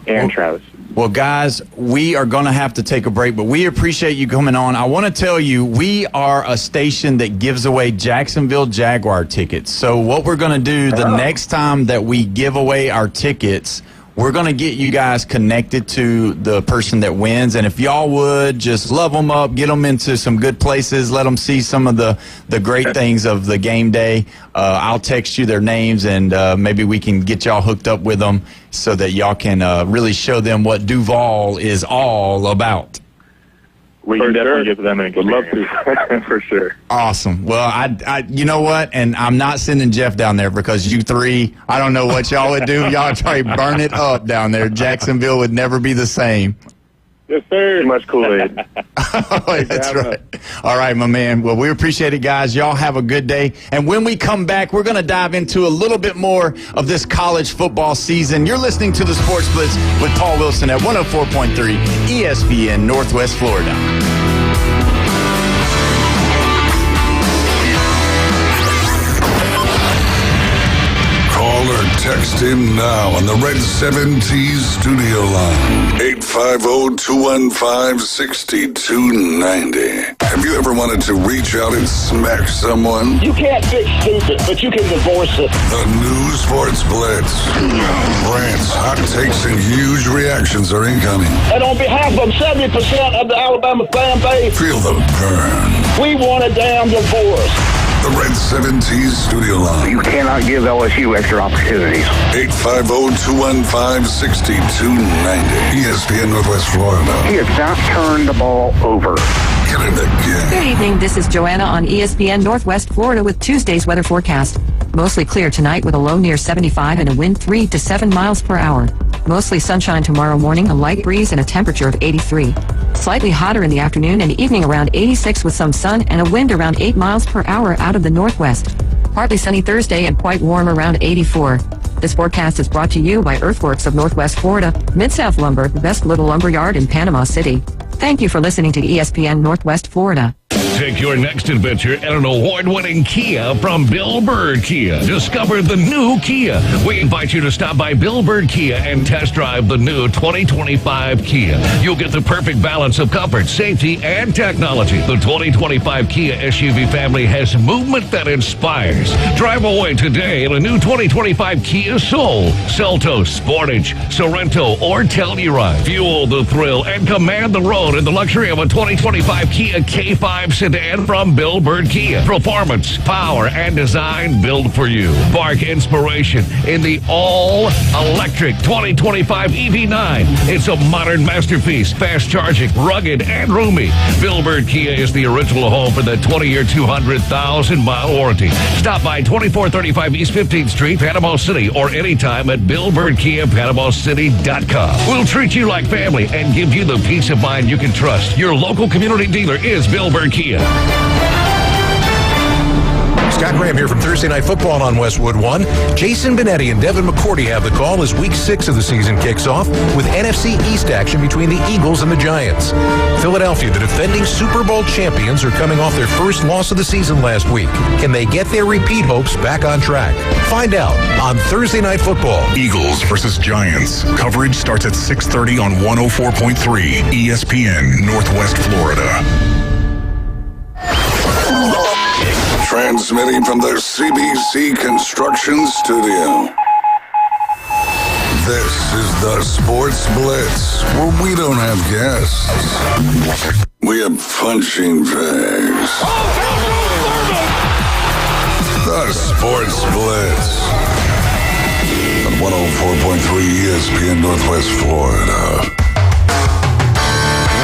and Travis. Well, guys, we are going to have to take a break, but we appreciate you coming on. I want to tell you, we are a station that gives away Jacksonville Jaguar tickets. So what we're going to do the next time that we give away our tickets, we're going to get you guys connected to the person that wins. And if y'all would just love them up, get them into some good places, let them see some of the great things of the game day. I'll text you their names, and maybe we can get y'all hooked up with them so that y'all can really show them what Duval is all about. We can definitely get to them and would love to. For sure. Awesome. Well, I you know what? And I'm not sending Jeff down there, because you 3, I don't know what y'all would do. Y'all try to burn it up down there. Jacksonville would never be the same. Yes, sir. Too much Kool-Aid. That's right. All right, my man. Well, we appreciate it, guys. Y'all have a good day. And when we come back, we're going to dive into a little bit more of this college football season. You're listening to the Sports Blitz with Paul Wilson at 104.3 ESPN Northwest Florida. Call or text in now on the Red 7T's studio line. 850-215-6290. Have you ever wanted to reach out and smack someone? You can't fix stupid, but you can divorce it. The new Sports Blitz. Rants, hot takes, and huge reactions are incoming. And on behalf of 70% of the Alabama fan base, feel the burn. We want a damn divorce. The Red 7T's studio line. You cannot give LSU extra opportunities. 850-215-6290. ESPN Northwest Florida. He has not turned the ball over. Get in the game. Good evening. This is Joanna on ESPN Northwest Florida with Tuesday's weather forecast. Mostly clear tonight with a low near 75 and a wind 3 to 7 miles per hour. Mostly sunshine tomorrow morning, a light breeze and a temperature of 83. Slightly hotter in the afternoon and evening around 86 with some sun and a wind around 8 miles per hour out of the northwest. Partly sunny Thursday and quite warm around 84. This forecast is brought to you by Earthworks of Northwest Florida, Mid-South Lumber, the best little lumber yard in Panama City. Thank you for listening to ESPN Northwest Florida. Take your next adventure in an award-winning Kia from Bill Bird Kia. Discover the new Kia. We invite you to stop by Bill Bird Kia and test drive the new 2025 Kia. You'll get the perfect balance of comfort, safety, and technology. The 2025 Kia SUV family has movement that inspires. Drive away today in a new 2025 Kia Soul, Seltos, Sportage, Sorento, or Telluride. Fuel the thrill and command the road in the luxury of a 2025 Kia K5 sedan from Bill Bird Kia. Performance, power, and design built for you. Spark inspiration in the all-electric 2025 EV9. It's a modern masterpiece, fast-charging, rugged, and roomy. Bill Bird Kia is the original home for the 20-year, 200,000-mile warranty. Stop by 2435 East 15th Street, Panama City, or anytime at BillBirdKiaPanamaCity.com. We'll treat you like family and give you the peace of mind you can trust. Your local community dealer is Bill Bird Kia. Scott Graham here from Thursday Night Football on Westwood One. Jason Benetti and Devin McCourty have the call as Week 6 of the season kicks off with NFC East action between the Eagles and the Giants. Philadelphia, the defending Super Bowl champions, are coming off their first loss of the season last week. Can they get their repeat hopes back on track? Find out on Thursday Night Football. Eagles versus Giants. Coverage starts at 6:30 on 104.3 ESPN, Northwest Florida. Transmitting from the CBC Construction Studio. This is the Sports Blitz, where we don't have guests. We have punching bags. The Sports Blitz on 104.3 ESPN Northwest Florida.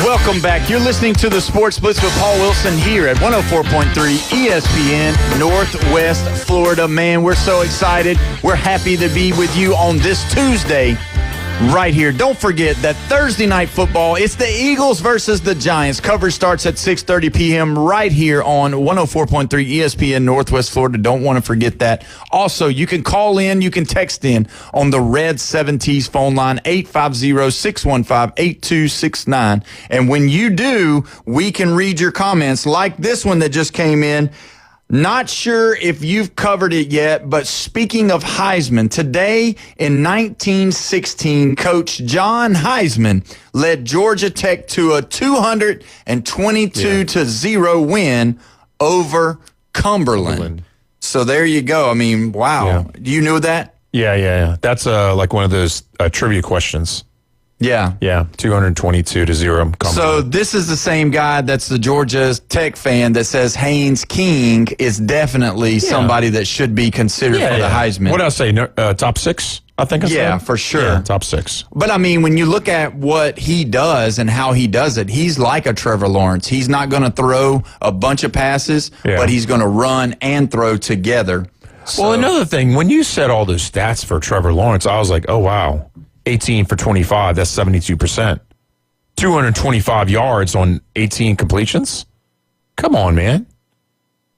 Welcome back. You're listening to the Sports Blitz with Paul Wilson here at 104.3 ESPN Northwest Florida. Man, we're so excited. We're happy to be with you on this Tuesday right here. Don't forget that Thursday Night Football, it's the Eagles versus the Giants. Coverage starts at 6:30 p.m. right here on 104.3 ESPN Northwest Florida. Don't want to forget that. Also, you can call in, you can text in on the Red 7T's phone line, 850-615-8269. And when you do, we can read your comments like this one that just came in. Not sure if you've covered it yet, but speaking of Heisman, today in 1916, Coach John Heisman led Georgia Tech to a 222-0 win over Cumberland. So there you go. I mean, wow. Yeah. You knew that? Yeah. That's like one of those trivia questions. Yeah. 222-0. So this is the same guy that's the Georgia Tech fan that says Haynes King is definitely somebody that should be considered for the Heisman. What did I say? Top 6, I think I said? Yeah, for sure. Yeah, top 6. But, I mean, when you look at what he does and how he does it, he's like a Trevor Lawrence. He's not going to throw a bunch of passes, but he's going to run and throw together. Well, another thing, when you said all those stats for Trevor Lawrence, I was like, oh, wow. 18 for 25, that's 72%. 225 yards on 18 completions? Come on, man.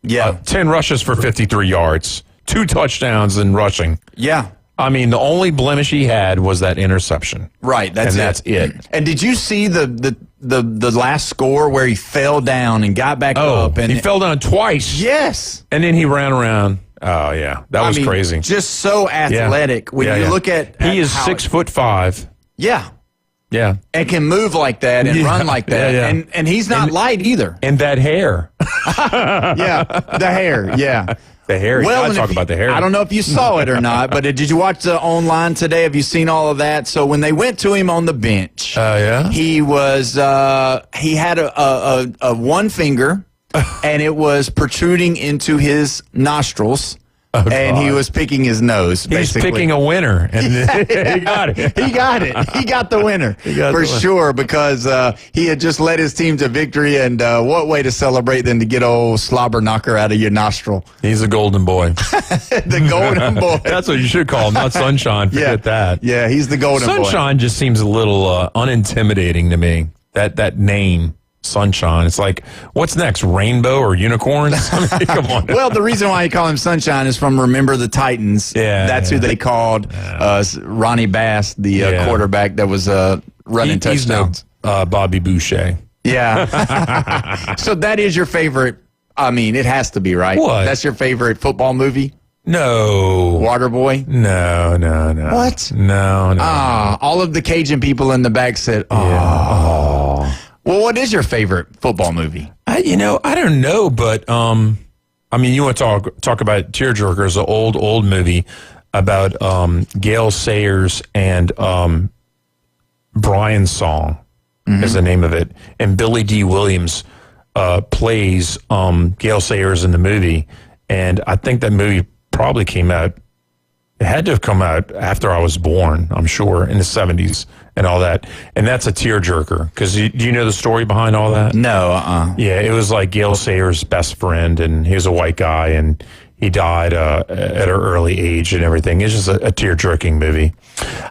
Yeah. 10 rushes for 53 yards. 2 touchdowns in rushing. Yeah. I mean, the only blemish he had was that interception. Right, that's it. And did you see the last score where he fell down and got back up? And he fell down twice. Yes. And then he ran around. Oh, yeah. That was crazy. Just so athletic. When you look at he is 6'5". Yeah. Yeah. And can move like that and run like that. Yeah. And he's not light either. And that hair. Yeah. The hair. Yeah. The hair. Well, talk about the hair. I don't know if you saw it or not, but did you watch the online today? Have you seen all of that? So when they went to him on the bench, he was he had a one finger, and it was protruding into his nostrils. And he was picking his nose, basically. He's picking a winner. And he got it. He got it. He got the winner for sure because he had just led his team to victory. And what way to celebrate than to get old slobber knocker out of your nostril? He's a golden boy. The golden boy. That's what you should call him, not Sunshine. Forget that. Yeah, he's the golden boy. Sunshine just seems a little unintimidating to me. That name. Sunshine. It's like, what's next? Rainbow or unicorns? I mean, come on. Well, the reason why you call him Sunshine is from Remember the Titans. That's who they called Ronnie Bass, the quarterback that was running touchdowns. He's no Bobby Boucher. Yeah. So that is your favorite. I mean, it has to be, right? What? That's your favorite football movie? No. Waterboy? No. What? No. All of the Cajun people in the back said, Well, what is your favorite football movie? I don't know, but I mean, you want to talk about tearjerkers, an old movie about Gale Sayers and Brian's Song is the name of it, and Billy D. Williams plays Gale Sayers in the movie, and I think that movie probably came out. It had to have come out after I was born, I'm sure, in the 70s and all that. And that's a tearjerker. Because do you know the story behind all that? No, Yeah, it was like Gale Sayers' best friend, and he was a white guy, and he died at an early age and everything. It's just a tear-jerking movie.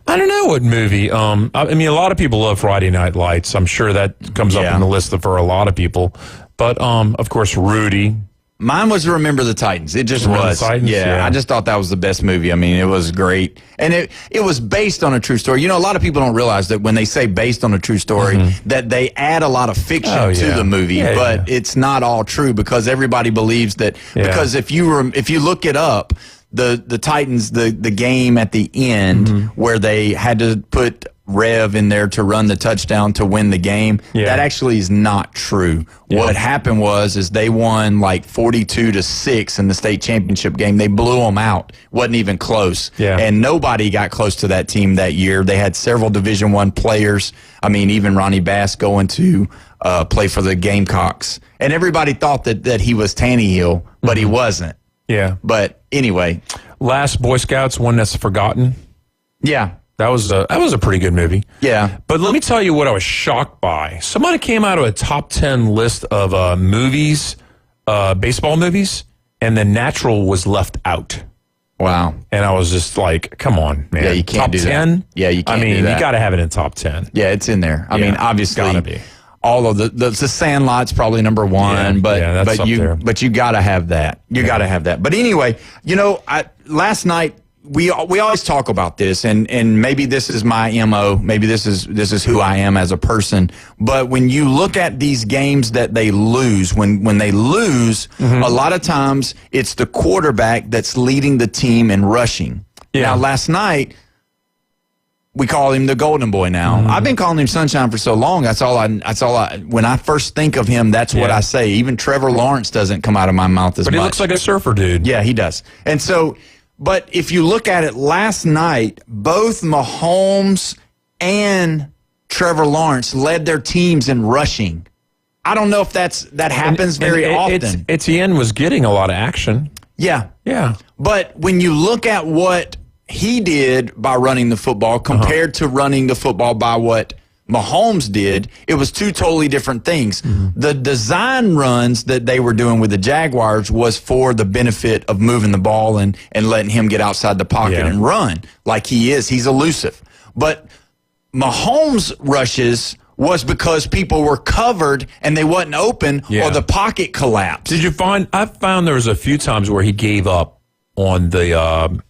I don't know what movie. I mean, a lot of people love Friday Night Lights. I'm sure that comes up on the list for a lot of people. But, of course, Rudy. Mine was Remember the Titans. It just Remember was. the Titans? Yeah, I just thought that was the best movie. I mean, it was great. And it was based on a true story. You know, a lot of people don't realize that when they say based on a true story, that they add a lot of fiction to the movie, but it's not all true because everybody believes that. Because if you look it up, the Titans, the game at the end where they had to put Rev in there to run the touchdown to win the game, that actually is not true. What happened is they won like 42-6 in the state championship game. They blew them out. Wasn't even close. And nobody got close to that team that year. They had several Division I players. I mean, even Ronnie Bass going to play for the Gamecocks. And everybody thought that he was Tannehill, but he wasn't. Yeah. But anyway. Last Boy Scouts, one that's forgotten. Yeah. That was a pretty good movie. Yeah. But let me tell you what I was shocked by. Somebody came out of a top 10 list of movies, baseball movies, and The Natural was left out. Wow. And I was just like, come on, man. Yeah, you can't top do 10? that. Yeah, you can't I mean, do that. you got to have it in top 10. Yeah, it's in there. I mean, obviously, gotta be. all of the Sandlot's probably number one, that's up there. but you got to have that. You got to have that. But anyway, you know, last night we always talk about this, and maybe this is my MO. Maybe this is who I am as a person. But when you look at these games that they lose, when they lose, a lot of times it's the quarterback that's leading the team in rushing. Now, last night, we call him the Golden Boy now. I've been calling him Sunshine for so long. That's all I when I first think of him, that's what I say. Even Trevor Lawrence doesn't come out of my mouth as much. But he looks like a surfer dude. Yeah, he does. And so, but if you look at it last night, both Mahomes and Trevor Lawrence led their teams in rushing. I don't know if that happens very often. Etienne was getting a lot of action. Yeah. Yeah. But when you look at what he did by running the football compared to running the football by what Mahomes did, it was two totally different things. The design runs that they were doing with the Jaguars was for the benefit of moving the ball and letting him get outside the pocket and run like he is. He's elusive. But Mahomes' rushes was because people were covered and they wasn't open or the pocket collapsed. Did you find? I found there was a few times where he gave up on the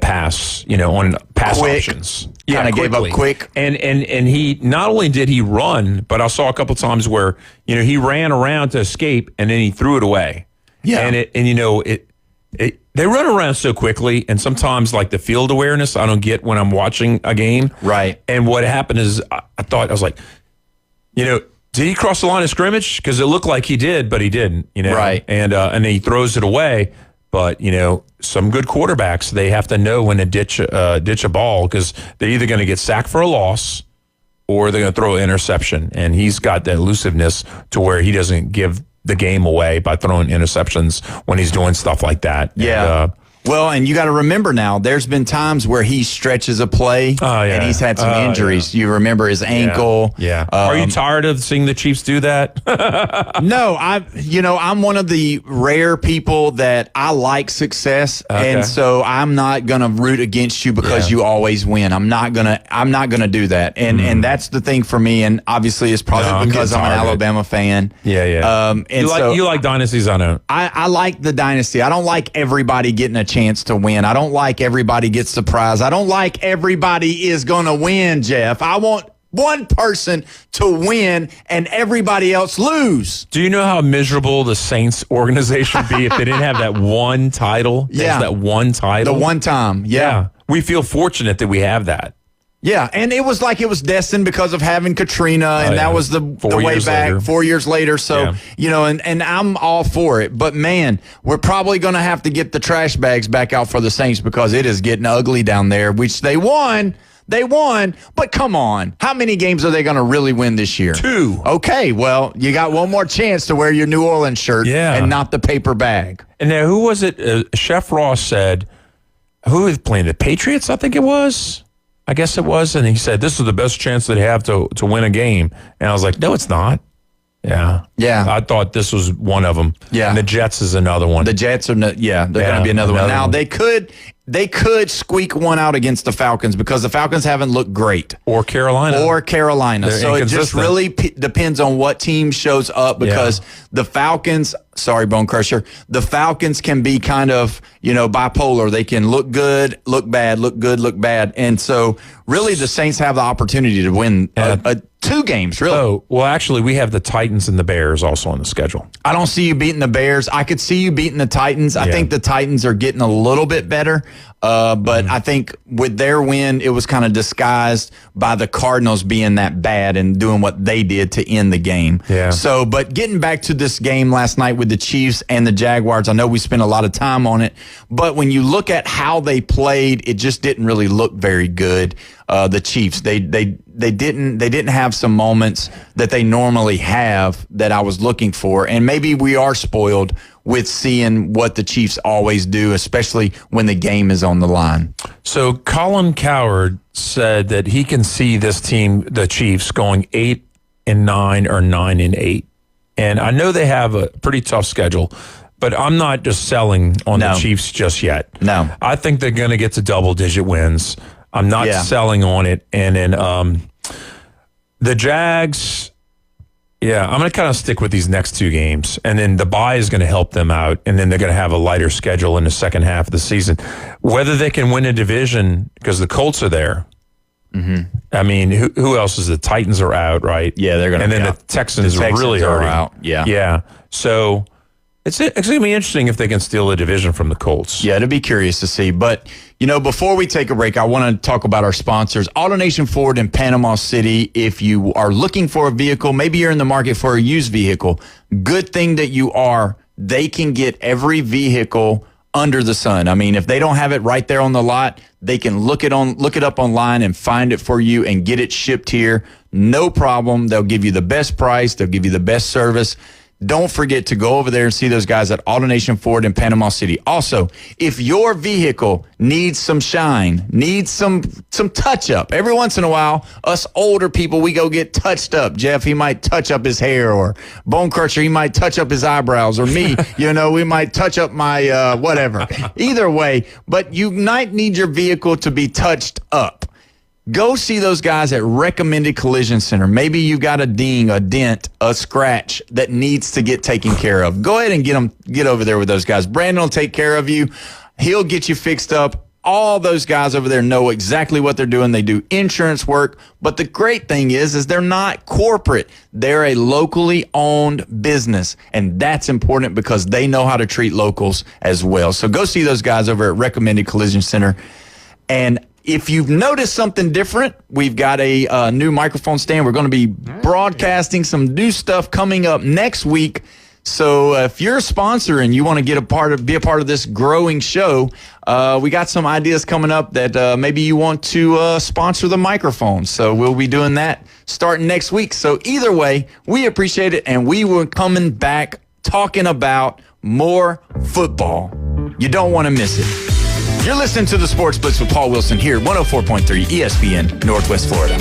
pass, on pass options. Kind of gave up quick. And he, not only did he run, but I saw a couple times where, he ran around to escape and then he threw it away. Yeah. They run around so quickly, and sometimes like the field awareness I don't get when I'm watching a game. Right. And what happened is I was like, did he cross the line of scrimmage? Because it looked like he did, but he didn't, Right. And then he throws it away. But, some good quarterbacks, they have to know when to ditch a ball because they're either going to get sacked for a loss or they're going to throw an interception. And he's got that elusiveness to where he doesn't give the game away by throwing interceptions when he's doing stuff like that. Yeah. And you got to remember now, there's been times where he stretches a play and he's had some injuries. You remember his ankle. Yeah. Are you tired of seeing the Chiefs do that? No, I'm one of the rare people that I like success. Okay. And so I'm not going to root against you because you always win. I'm not going to do that. And that's the thing for me. And obviously it's probably because I'm an Alabama fan. Yeah. You like dynasties, I know. I like the dynasty. I don't like everybody getting a chance to win. I don't like everybody gets the prize. I don't like everybody is going to win, Jeff. I want one person to win and everybody else lose. Do you know how miserable the Saints organization would be if they didn't have that one title? Yeah. That one title. The one time. Yeah. We feel fortunate that we have that. Yeah, and it was like it was destined because of having Katrina, and that was the way back later. 4 years later. So, and I'm all for it. But, man, we're probably going to have to get the trash bags back out for the Saints because it is getting ugly down there, which they won. They won, but come on. How many games are they going to really win this year? 2. Okay, well, you got one more chance to wear your New Orleans shirt and not the paper bag. And now, who was it? Chef Ross said, who was playing the Patriots, I think it was? I guess it was, and he said, this is the best chance they have to win a game. And I was like, no, it's not. Yeah. I thought this was one of them. Yeah. And the Jets is another one. The Jets are, they're going to be another one. Now, they could they could squeak one out against the Falcons because the Falcons haven't looked great. Or Carolina. They're so it just really depends on what team shows up because the Falcons, sorry, Bone Crusher, the Falcons can be kind of, bipolar. They can look good, look bad, look good, look bad. And so really the Saints have the opportunity to win 2 games, really. Oh, well, actually, we have the Titans and the Bears also on the schedule. I don't see you beating the Bears. I could see you beating the Titans. I think the Titans are getting a little bit better. But I think with their win, it was kind of disguised by the Cardinals being that bad and doing what they did to end the game. Yeah. So, but getting back to this game last night with the Chiefs and the Jaguars, I know we spent a lot of time on it, but when you look at how they played, it just didn't really look very good. The Chiefs, they didn't have some moments that they normally have that I was looking for, and maybe we are spoiled with seeing what the Chiefs always do, especially when the game is on the line. So Colin Cowherd said that he can see this team, the Chiefs, going 8-9 or 9-8, and I know they have a pretty tough schedule. But I'm not just selling on the Chiefs just yet. No. I think they're going to get to double-digit wins. I'm not selling on it. And then the Jags, I'm going to kind of stick with these next 2 games. And then the bye is going to help them out. And then they're going to have a lighter schedule in the second half of the season. Whether they can win a division, because the Colts are there. Mm-hmm. I mean, who else is the Titans are out, right? Yeah, they're going to. And then the Texans really are out. Yeah. Yeah. So it's going to be interesting if they can steal a division from the Colts. Yeah, it'll be curious to see. But, before we take a break, I want to talk about our sponsors. AutoNation Ford in Panama City. If you are looking for a vehicle, maybe you're in the market for a used vehicle, good thing that you are, they can get every vehicle under the sun. I mean, if they don't have it right there on the lot, they can look it up online and find it for you and get it shipped here. No problem. They'll give you the best price. They'll give you the best service. Don't forget to go over there and see those guys at AutoNation Ford in Panama City. Also, if your vehicle needs some shine, needs some touch-up, every once in a while, us older people, we go get touched up. Jeff, he might touch up his hair, or Bone Crusher, he might touch up his eyebrows, or me, we might touch up my whatever. Either way, but you might need your vehicle to be touched up. Go see those guys at Recommended Collision Center. Maybe you got a ding, a dent, a scratch that needs to get taken care of. Go ahead and get over there with those guys. Brandon will take care of you. He'll get you fixed up. All those guys over there know exactly what they're doing. They do insurance work. But the great thing is they're not corporate. They're a locally owned business. And that's important because they know how to treat locals as well. So go see those guys over at Recommended Collision Center. And if you've noticed something different, we've got a new microphone stand. We're going to be broadcasting some new stuff coming up next week. So if you're a sponsor and you want to be a part of this growing show, we got some ideas coming up that maybe you want to sponsor the microphone. So we'll be doing that starting next week. So either way, we appreciate it, and we were coming back talking about more football. You don't want to miss it. You're listening to the Sports Blitz with Paul Wilson here at 104.3 ESPN, Northwest Florida.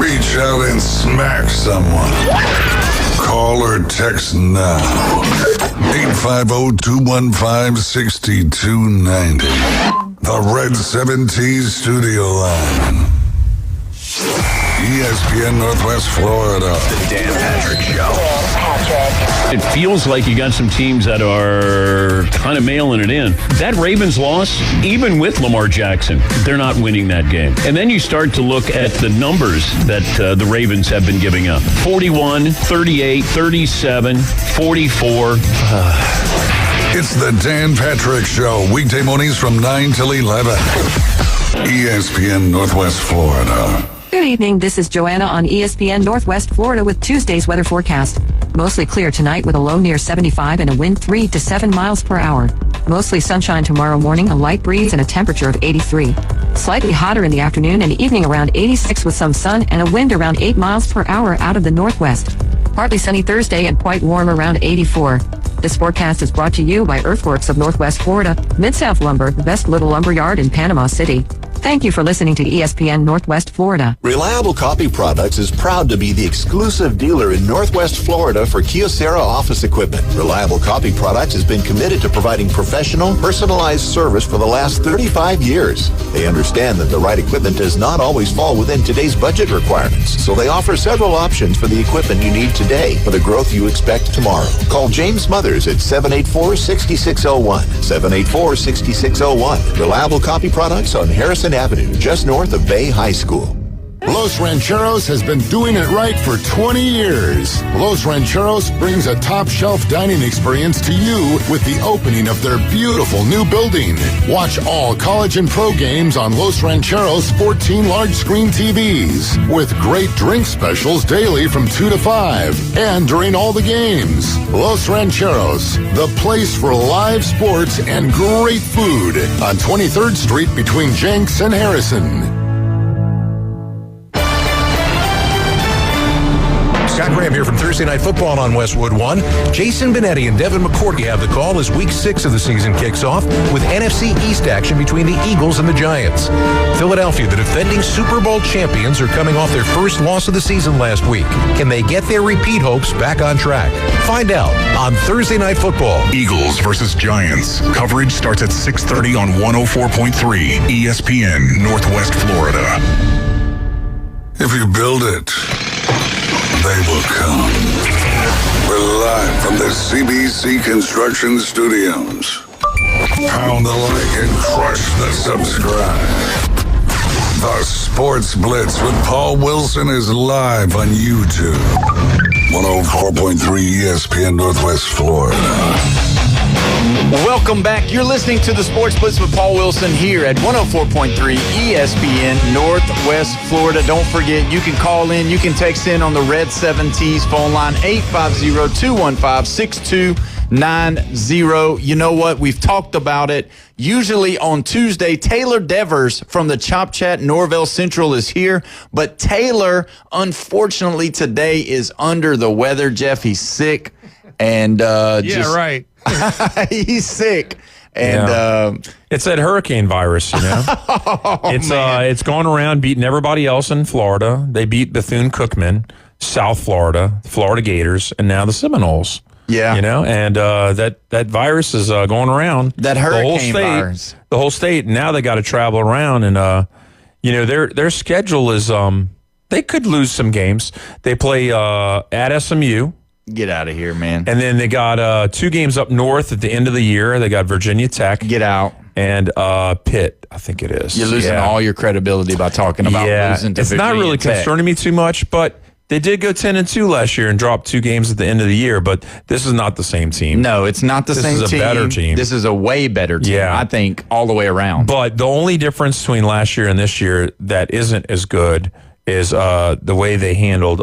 Reach out and smack someone. Call or text now. 850-215-6290. The Red 17 Studio Line. ESPN Northwest Florida. The Dan Patrick Show. It feels like you got some teams that are kind of mailing it in. That Ravens loss, even with Lamar Jackson, they're not winning that game. And then you start to look at the numbers that the Ravens have been giving up. 41, 38, 37, 44. It's the Dan Patrick Show, weekday mornings from 9 till 11. ESPN Northwest Florida. Good evening. This is Joanna on ESPN Northwest Florida with Tuesday's weather forecast. Mostly clear tonight with a low near 75 and a wind 3 to 7 miles per hour. Mostly sunshine tomorrow morning, a light breeze and a temperature of 83. Slightly hotter in the afternoon and evening around 86 with some sun and a wind around 8 miles per hour out of the northwest. Partly sunny Thursday and quite warm around 84. This forecast is brought to you by Earthworks of Northwest Florida, Mid-South Lumber, the best little lumber yard in Panama City. Thank you for listening to ESPN Northwest Florida. Reliable Copy Products is proud to be the exclusive dealer in Northwest Florida for Kyocera office equipment. Reliable Copy Products has been committed to providing professional, personalized service for the last 35 years. They understand that the right equipment does not always fall within today's budget requirements, so they offer several options for the equipment you need today for the growth you expect tomorrow. Call James Mothers at 784-6601. 784-6601. Reliable Copy Products on Harrison Avenue, just north of Bay High School. Los Rancheros has been doing it right for 20 years. Los Rancheros brings a top-shelf dining experience to you with the opening of their beautiful new building. Watch all college and pro games on Los Rancheros' 14 large-screen TVs with great drink specials daily from 2 to 5 and during all the games. Los Rancheros, the place for live sports and great food on 23rd Street between Jenks and Harrison. Scott Graham here from Thursday Night Football on Westwood 1. Jason Benetti and Devin McCourty have the call as Week 6 of the season kicks off with NFC East action between the Eagles and the Giants. Philadelphia, the defending Super Bowl champions, are coming off their first loss of the season last week. Can they get their repeat hopes back on track? Find out on Thursday Night Football. Eagles versus Giants. Coverage starts at 6:30 on 104.3 ESPN Northwest Florida. If you build it, they will come. We're live from the CBC Construction Studios. Pound the like and crush the subscribe. The Sports Blitz with Paul Wilson is live on YouTube. 104.3 ESPN Northwest Florida. Welcome back. You're listening to the Sports Blitz with Paul Wilson here at 104.3 ESPN Northwest Florida. Don't forget, you can call in, you can text in on the Red 7T's phone line, 850-215-6290. You know what? We've talked about it. Usually on Tuesday, Taylor Devers from the Chop Chat Norvell Central is here. But Taylor, unfortunately, today is under the weather, Jeff. He's sick. And right. He's sick. And it's that hurricane virus, you know. It's going around beating everybody else in Florida. They beat Bethune-Cookman, South Florida, Florida Gators, and now the Seminoles. Yeah. You know, and that virus is going around. That hurricane virus. The whole state. Now they got to travel around, and you know, their schedule is they could lose some games. They play at SMU. Get out of here, man. And then they got 2 games up north at the end of the year. They got Virginia Tech. Get out. And Pitt, I think it is. You're losing all your credibility by talking about losing to it's Virginia not really Tech. concerning me too much, but they did go 10-2 last year and drop 2 games at the end of the year, but this is not the same team. No, it's not the same team. This is a better team. This is a way better team, I think, all the way around. But the only difference between last year and this year that isn't as good is the way they handled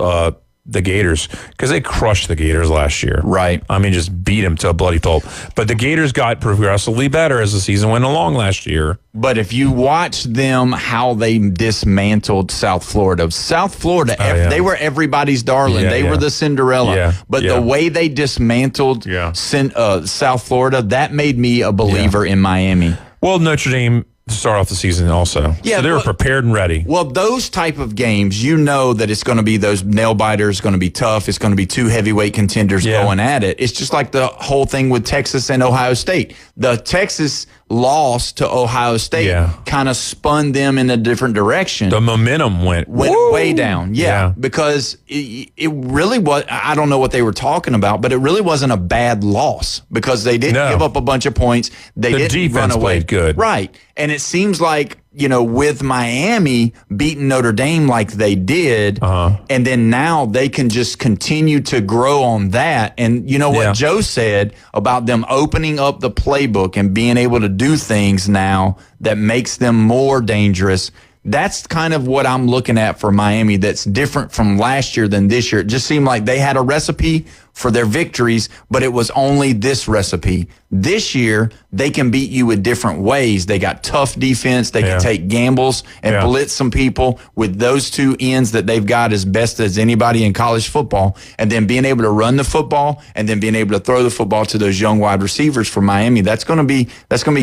the Gators, because they crushed the Gators last year. Right. I mean, just beat them to a bloody pulp. But the Gators got progressively better as the season went along last year. But if you watch them, how they dismantled South Florida. They were everybody's darling. They were the Cinderella. But the way they dismantled South Florida, that made me a believer in Miami. Well, Notre Dame to start off the season also. Yeah, so they were prepared and ready. Well, those type of games, you know that it's going to be those nail biters, going to be tough. It's going to be 2 heavyweight contenders going at it. It's just like the whole thing with Texas and Ohio State. The Texas loss to Ohio State kind of spun them in a different direction. The momentum went way down. Yeah, because it really was, I don't know what they were talking about, but it really wasn't a bad loss because they didn't give up a bunch of points. They didn't run away. Played good. Right. And it seems like, you know, with Miami beating Notre Dame like they did, and then now they can just continue to grow on that. And you know what Joe said about them opening up the playbook and being able to do things now that makes them more dangerous. That's kind of what I'm looking at for Miami that's different from last year than this year. It just seemed like they had a recipe for their victories, but it was only this recipe. This year, they can beat you in different ways. They got tough defense. They can take gambles and blitz some people with those 2 ends that they've got as best as anybody in college football. And then being able to run the football and then being able to throw the football to those young wide receivers for Miami. That's going to be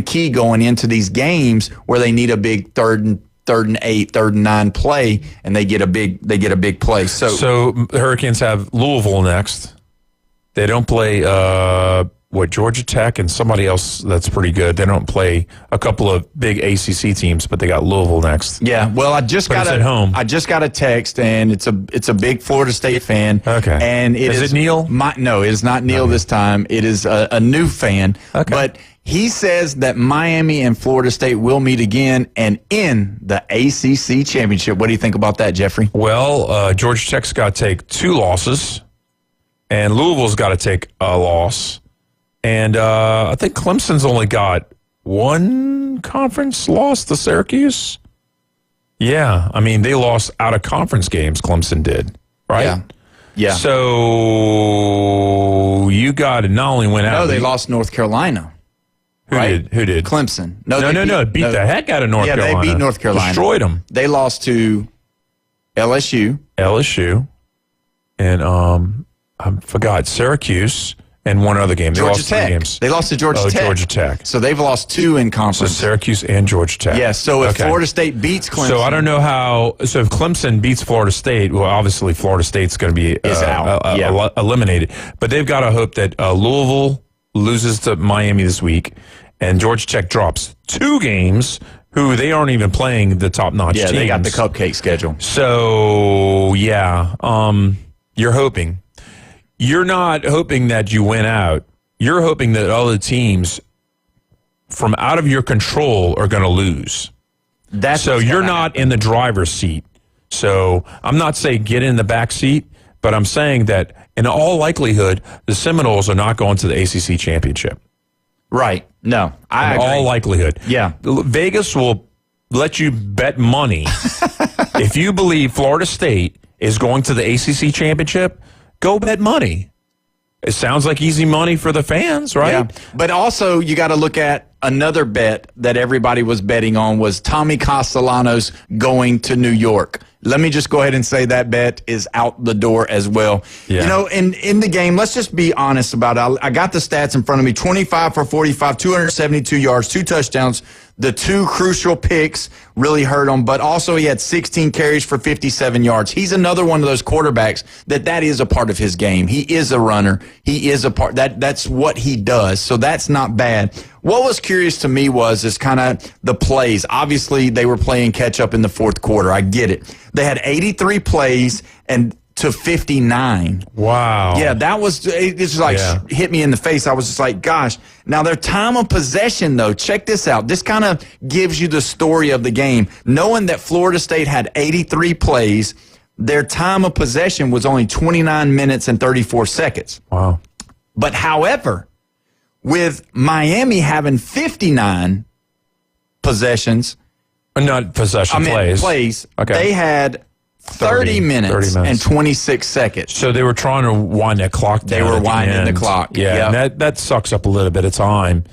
key going into these games where they need a big third and 3rd and 8, 3rd and 9 play, and they get a big play. So the Hurricanes have Louisville next. They don't play Georgia Tech and somebody else that's pretty good. They don't play a couple of big ACC teams, but they got Louisville next. Yeah, well, I just got a text, and it's a big Florida State fan. Okay, and is it Neil? No, it is not Neil this time. It is a new fan. Okay, but he says that Miami and Florida State will meet again and in the ACC championship. What do you think about that, Jeffrey? Well, Georgia Tech's got to take 2 losses, and Louisville's got to take a loss. And I think Clemson's only got 1 conference loss to Syracuse. Yeah, I mean, they lost out of conference games, Clemson did, right? Yeah. So you got to not only win out. No, they lost North Carolina. Who did? Clemson. No. Beat the heck out of North Carolina. Yeah, they beat North Carolina. Destroyed them. They lost to LSU. And I forgot, Syracuse. And one other game. They Georgia lost Tech. 3 games. They lost to Georgia Tech. Georgia Tech. So they've lost 2 in conference. So Syracuse and Georgia Tech. Yeah, so if Florida State beats Clemson. So I don't know how. So if Clemson beats Florida State, well, obviously Florida State's going to be eliminated. But they've got to hope that Louisville loses to Miami this week and Georgia Tech drops 2 games, who they aren't even playing the top-notch teams. Yeah, they got the cupcake schedule. So, yeah, you're hoping. You're not hoping that you win out. You're hoping that other teams from out of your control are going to lose. So you're not in the driver's seat. So I'm not saying get in the back seat, but I'm saying that in all likelihood, the Seminoles are not going to the ACC championship. Right. No, I agree. In all likelihood. Yeah. Vegas will let you bet money. If you believe Florida State is going to the ACC championship, go bet money. It sounds like easy money for the fans, right? Yeah. But also, you got to look at another bet that everybody was betting on was Tommy Castellanos going to New York. Let me just go ahead and say that bet is out the door as well. Yeah. You know, in the game, let's just be honest about it. I got the stats in front of me. 25 for 45, 272 yards, 2 touchdowns. The 2 crucial picks really hurt him, but also he had 16 carries for 57 yards. He's another one of those quarterbacks that is a part of his game. He is a runner. He is a part. That's what he does. So that's not bad. What was curious to me is kind of the plays. Obviously, they were playing catch up in the 4th quarter. I get it. They had 83 plays and to 59. Wow. Yeah, that was, it's like hit me in the face. I was just like, gosh. Now, their time of possession, though, check this out. This kind of gives you the story of the game. Knowing that Florida State had 83 plays, their time of possession was only 29 minutes and 34 seconds. Wow. But however, with Miami having 59 possessions. Not possession, plays. Okay. They had 30 minutes and 26 seconds. So they were trying to wind that clock down. They were winding the clock. Yeah, and that sucks up a little bit of time.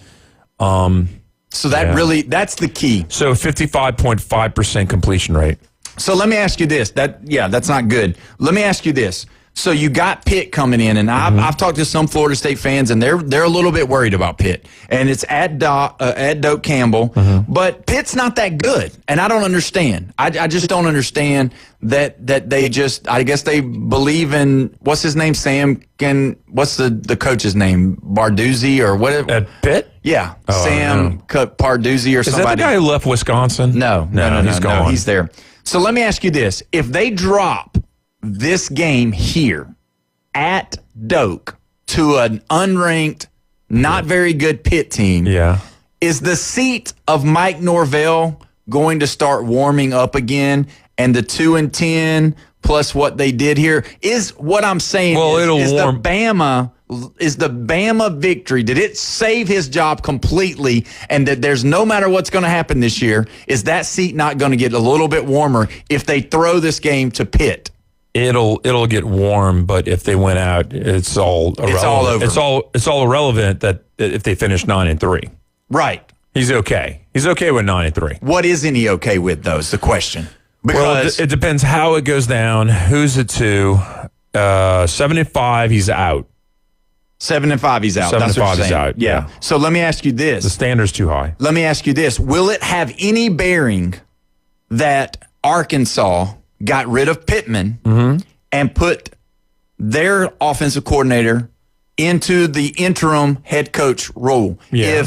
So that's the key. So 55.5% completion rate. So let me ask you this. That's not good. Let me ask you this. So you got Pitt coming in, and I've talked to some Florida State fans, and they're a little bit worried about Pitt. And it's at Doak Campbell, but Pitt's not that good, and I don't understand. I just don't understand that they just. I guess they believe in what's his name, what's the coach's name, Barduzzi or whatever at Pitt. Yeah, Sam Parduzzi or somebody. Is that the guy who left Wisconsin? No, he's gone. No, he's there. So let me ask you this: if they drop this game here at Doak to an unranked, not very good Pitt team, is the seat of Mike Norvell going to start warming up again? And the 2-10 plus what they did here is what I'm saying. Well, is the Bama victory, did it save his job completely, and that there's no matter what's going to happen this year, is that seat not going to get a little bit warmer if they throw this game to Pitt? It'll get warm, but if they went out, it's all irrelevant. It's all over. It's all irrelevant that if they finish 9-3. Right. He's okay. He's okay with 9-3. What isn't he okay with, though, is the question. Because it depends how it goes down. Who's it to? 7-5, he's out. 7-5, he's out. 7-5, he's out. Yeah. So let me ask you this. The standard's too high. Let me ask you this. Will it have any bearing that Arkansas got rid of Pittman and put their offensive coordinator into the interim head coach role. Yeah.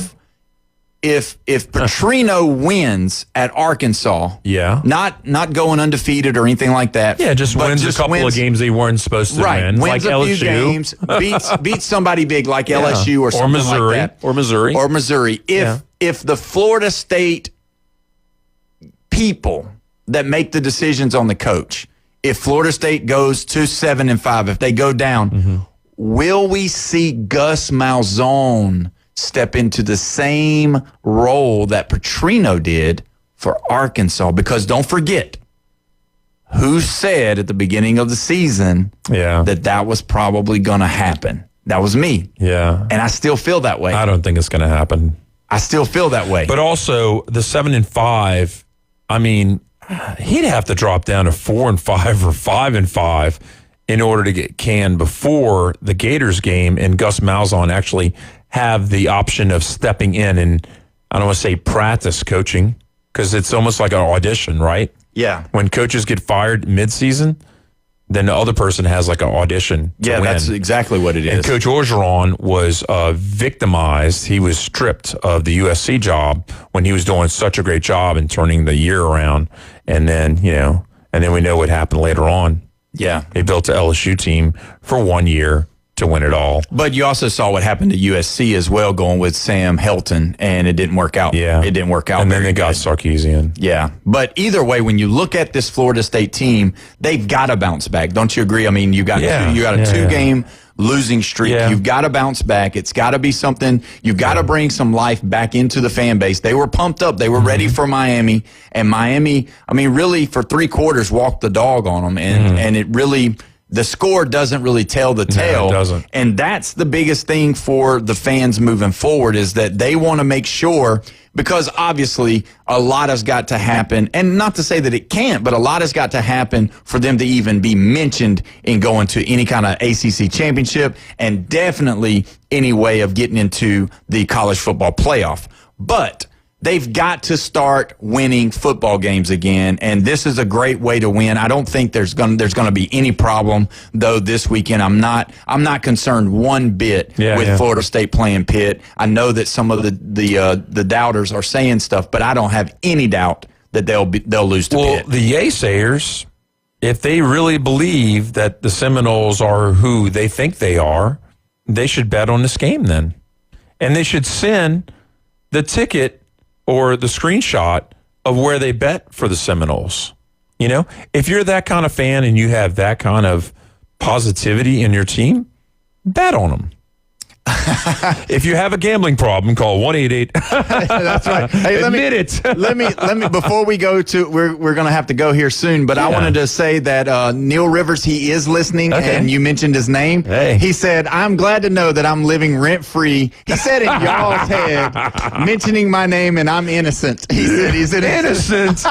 If Petrino wins at Arkansas, not going undefeated or anything like that. Yeah, just wins a couple of games they weren't supposed to win. Wins like a LSU. few games, beats somebody big like LSU or something Missouri, like that. Or Missouri. If the Florida State people that make the decisions on the coach, if Florida State goes to 7-5, if they go down, will we see Gus Malzahn step into the same role that Petrino did for Arkansas? Because don't forget, who said at the beginning of the season that was probably going to happen? That was me. Yeah. And I still feel that way. I don't think it's going to happen. I still feel that way. But also, the 7-5, I mean, he'd have to drop down to 4-5 or 5-5 in order to get canned before the Gators game and Gus Malzahn actually have the option of stepping in and, I don't want to say practice coaching, because it's almost like an audition, right? Yeah. When coaches get fired mid-season, then the other person has like an audition to win. That's exactly what it is. And Coach Orgeron was victimized. He was stripped of the USC job when he was doing such a great job in turning the year around. And then, and then we know what happened later on. Yeah. They built an LSU team for 1 year to win it all. But you also saw what happened to USC as well, going with Sam Helton, and it didn't work out. Yeah. It didn't work out. And then they got Sarkisian. Yeah. But either way, when you look at this Florida State team, they've got to bounce back. Don't you agree? I mean, you got a two-game losing streak. Yeah. You've got to bounce back. It's got to be something. You've got to bring some life back into the fan base. They were pumped up. They were ready for Miami. And Miami, I mean, really for 3 quarters walked the dog on them. And it really... The score doesn't really tell the tale. No, it doesn't. And that's the biggest thing for the fans moving forward, is that they want to make sure, because obviously a lot has got to happen, and not to say that it can't, but a lot has got to happen for them to even be mentioned in going to any kind of ACC championship, and definitely any way of getting into the college football playoff. But they've got to start winning football games again, and this is a great way to win. I don't think there's going to be any problem though this weekend. I'm not concerned one bit with Florida State playing Pitt. I know that some of the doubters are saying stuff, but I don't have any doubt that they'll lose to Pitt. Well, the Yaysayer, if they really believe that the Seminoles are who they think they are, they should bet on this game then, and they should send the ticket or the screenshot of where they bet for the Seminoles. If you're that kind of fan and you have that kind of positivity in your team, bet on them. If you have a gambling problem, call 1-888. That's right. Hey, Admit it. let me before we go to, we're going to have to go here soon, but I wanted to say that Neil Rivers, he is listening, and you mentioned his name. Hey. He said, "I'm glad to know that I'm living rent free." He said in y'all's head, mentioning my name, and I'm innocent. He said innocent.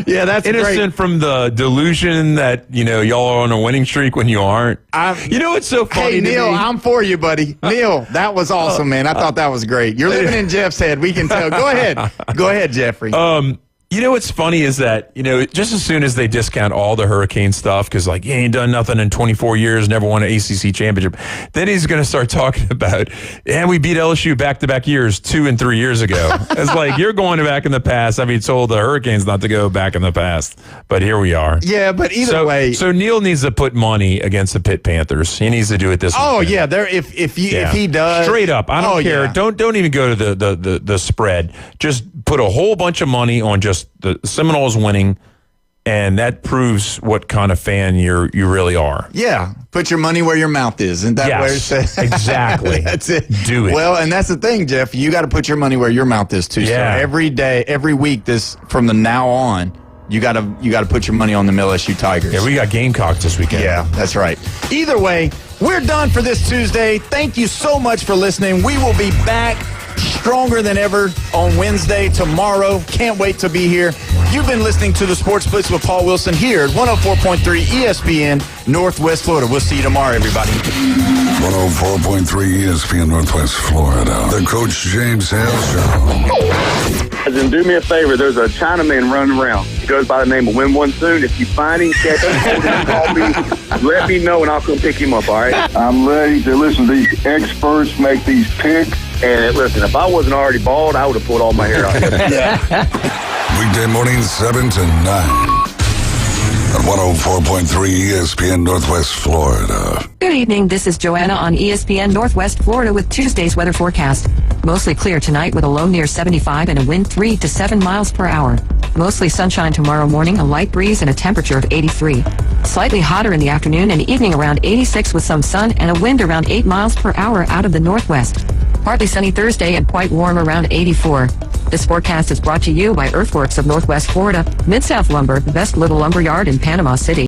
Yeah, that's innocent great. From the delusion that y'all are on a winning streak when you aren't. It's so funny. Hey, Neil, to me. I'm for you, buddy. Neil, that was awesome, man. I thought that was great. You're living in Jeff's head. We can tell. Go ahead, Jeffrey. What's funny is that, just as soon as they discount all the Hurricane stuff, because he ain't done nothing in 24 years, never won an ACC championship, then he's going to start talking about, and we beat LSU back-to-back years 2 and 3 years ago. It's like, you're going back in the past. I mean, told the Hurricanes not to go back in the past, but here we are. Yeah, but either way. So Neil needs to put money against the Pitt Panthers. He needs to do it this weekend. Yeah, if he does. Straight up. I don't care. Yeah. Don't even go to the spread. Just put a whole bunch of money on just the Seminoles winning, and that proves what kind of fan you really are. Yeah, put your money where your mouth is. Isn't that where it says? Exactly. That's it. Do it. Well, and that's the thing, Jeff. You got to put your money where your mouth is too. Yeah. So every day, every week, from the now on, you got to put your money on the LSU Tigers. Yeah, we got Gamecocks this weekend. Yeah, that's right. Either way, we're done for this Tuesday. Thank you so much for listening. We will be back stronger than ever on Wednesday, tomorrow. Can't wait to be here. You've been listening to the Sports Blitz with Paul Wilson here at 104.3 ESPN Northwest Florida. We'll see you tomorrow, everybody. 104.3 ESPN Northwest Florida. The Coach James Hale Show. And do me a favor, there's a Chinaman running around. He goes by the name of Win One Soon. If you find him, catch him, hold him, call me, let me know, and I'll come pick him up, all right? I'm ready to listen to these experts make these picks. And listen, if I wasn't already bald, I would have pulled all my hair out. Weekday mornings 7 to 9 on 104.3 ESPN Northwest Florida. Good evening. This is Joanna on ESPN Northwest Florida with Tuesday's weather forecast. Mostly clear tonight with a low near 75 and a wind 3 to 7 miles per hour. Mostly sunshine tomorrow morning, a light breeze and a temperature of 83. Slightly hotter in the afternoon and evening around 86 with some sun and a wind around 8 miles per hour out of the northwest. Partly sunny Thursday and quite warm around 84. This forecast is brought to you by Earthworks of Northwest Florida, Mid-South Lumber, the best little lumber yard in Panama City.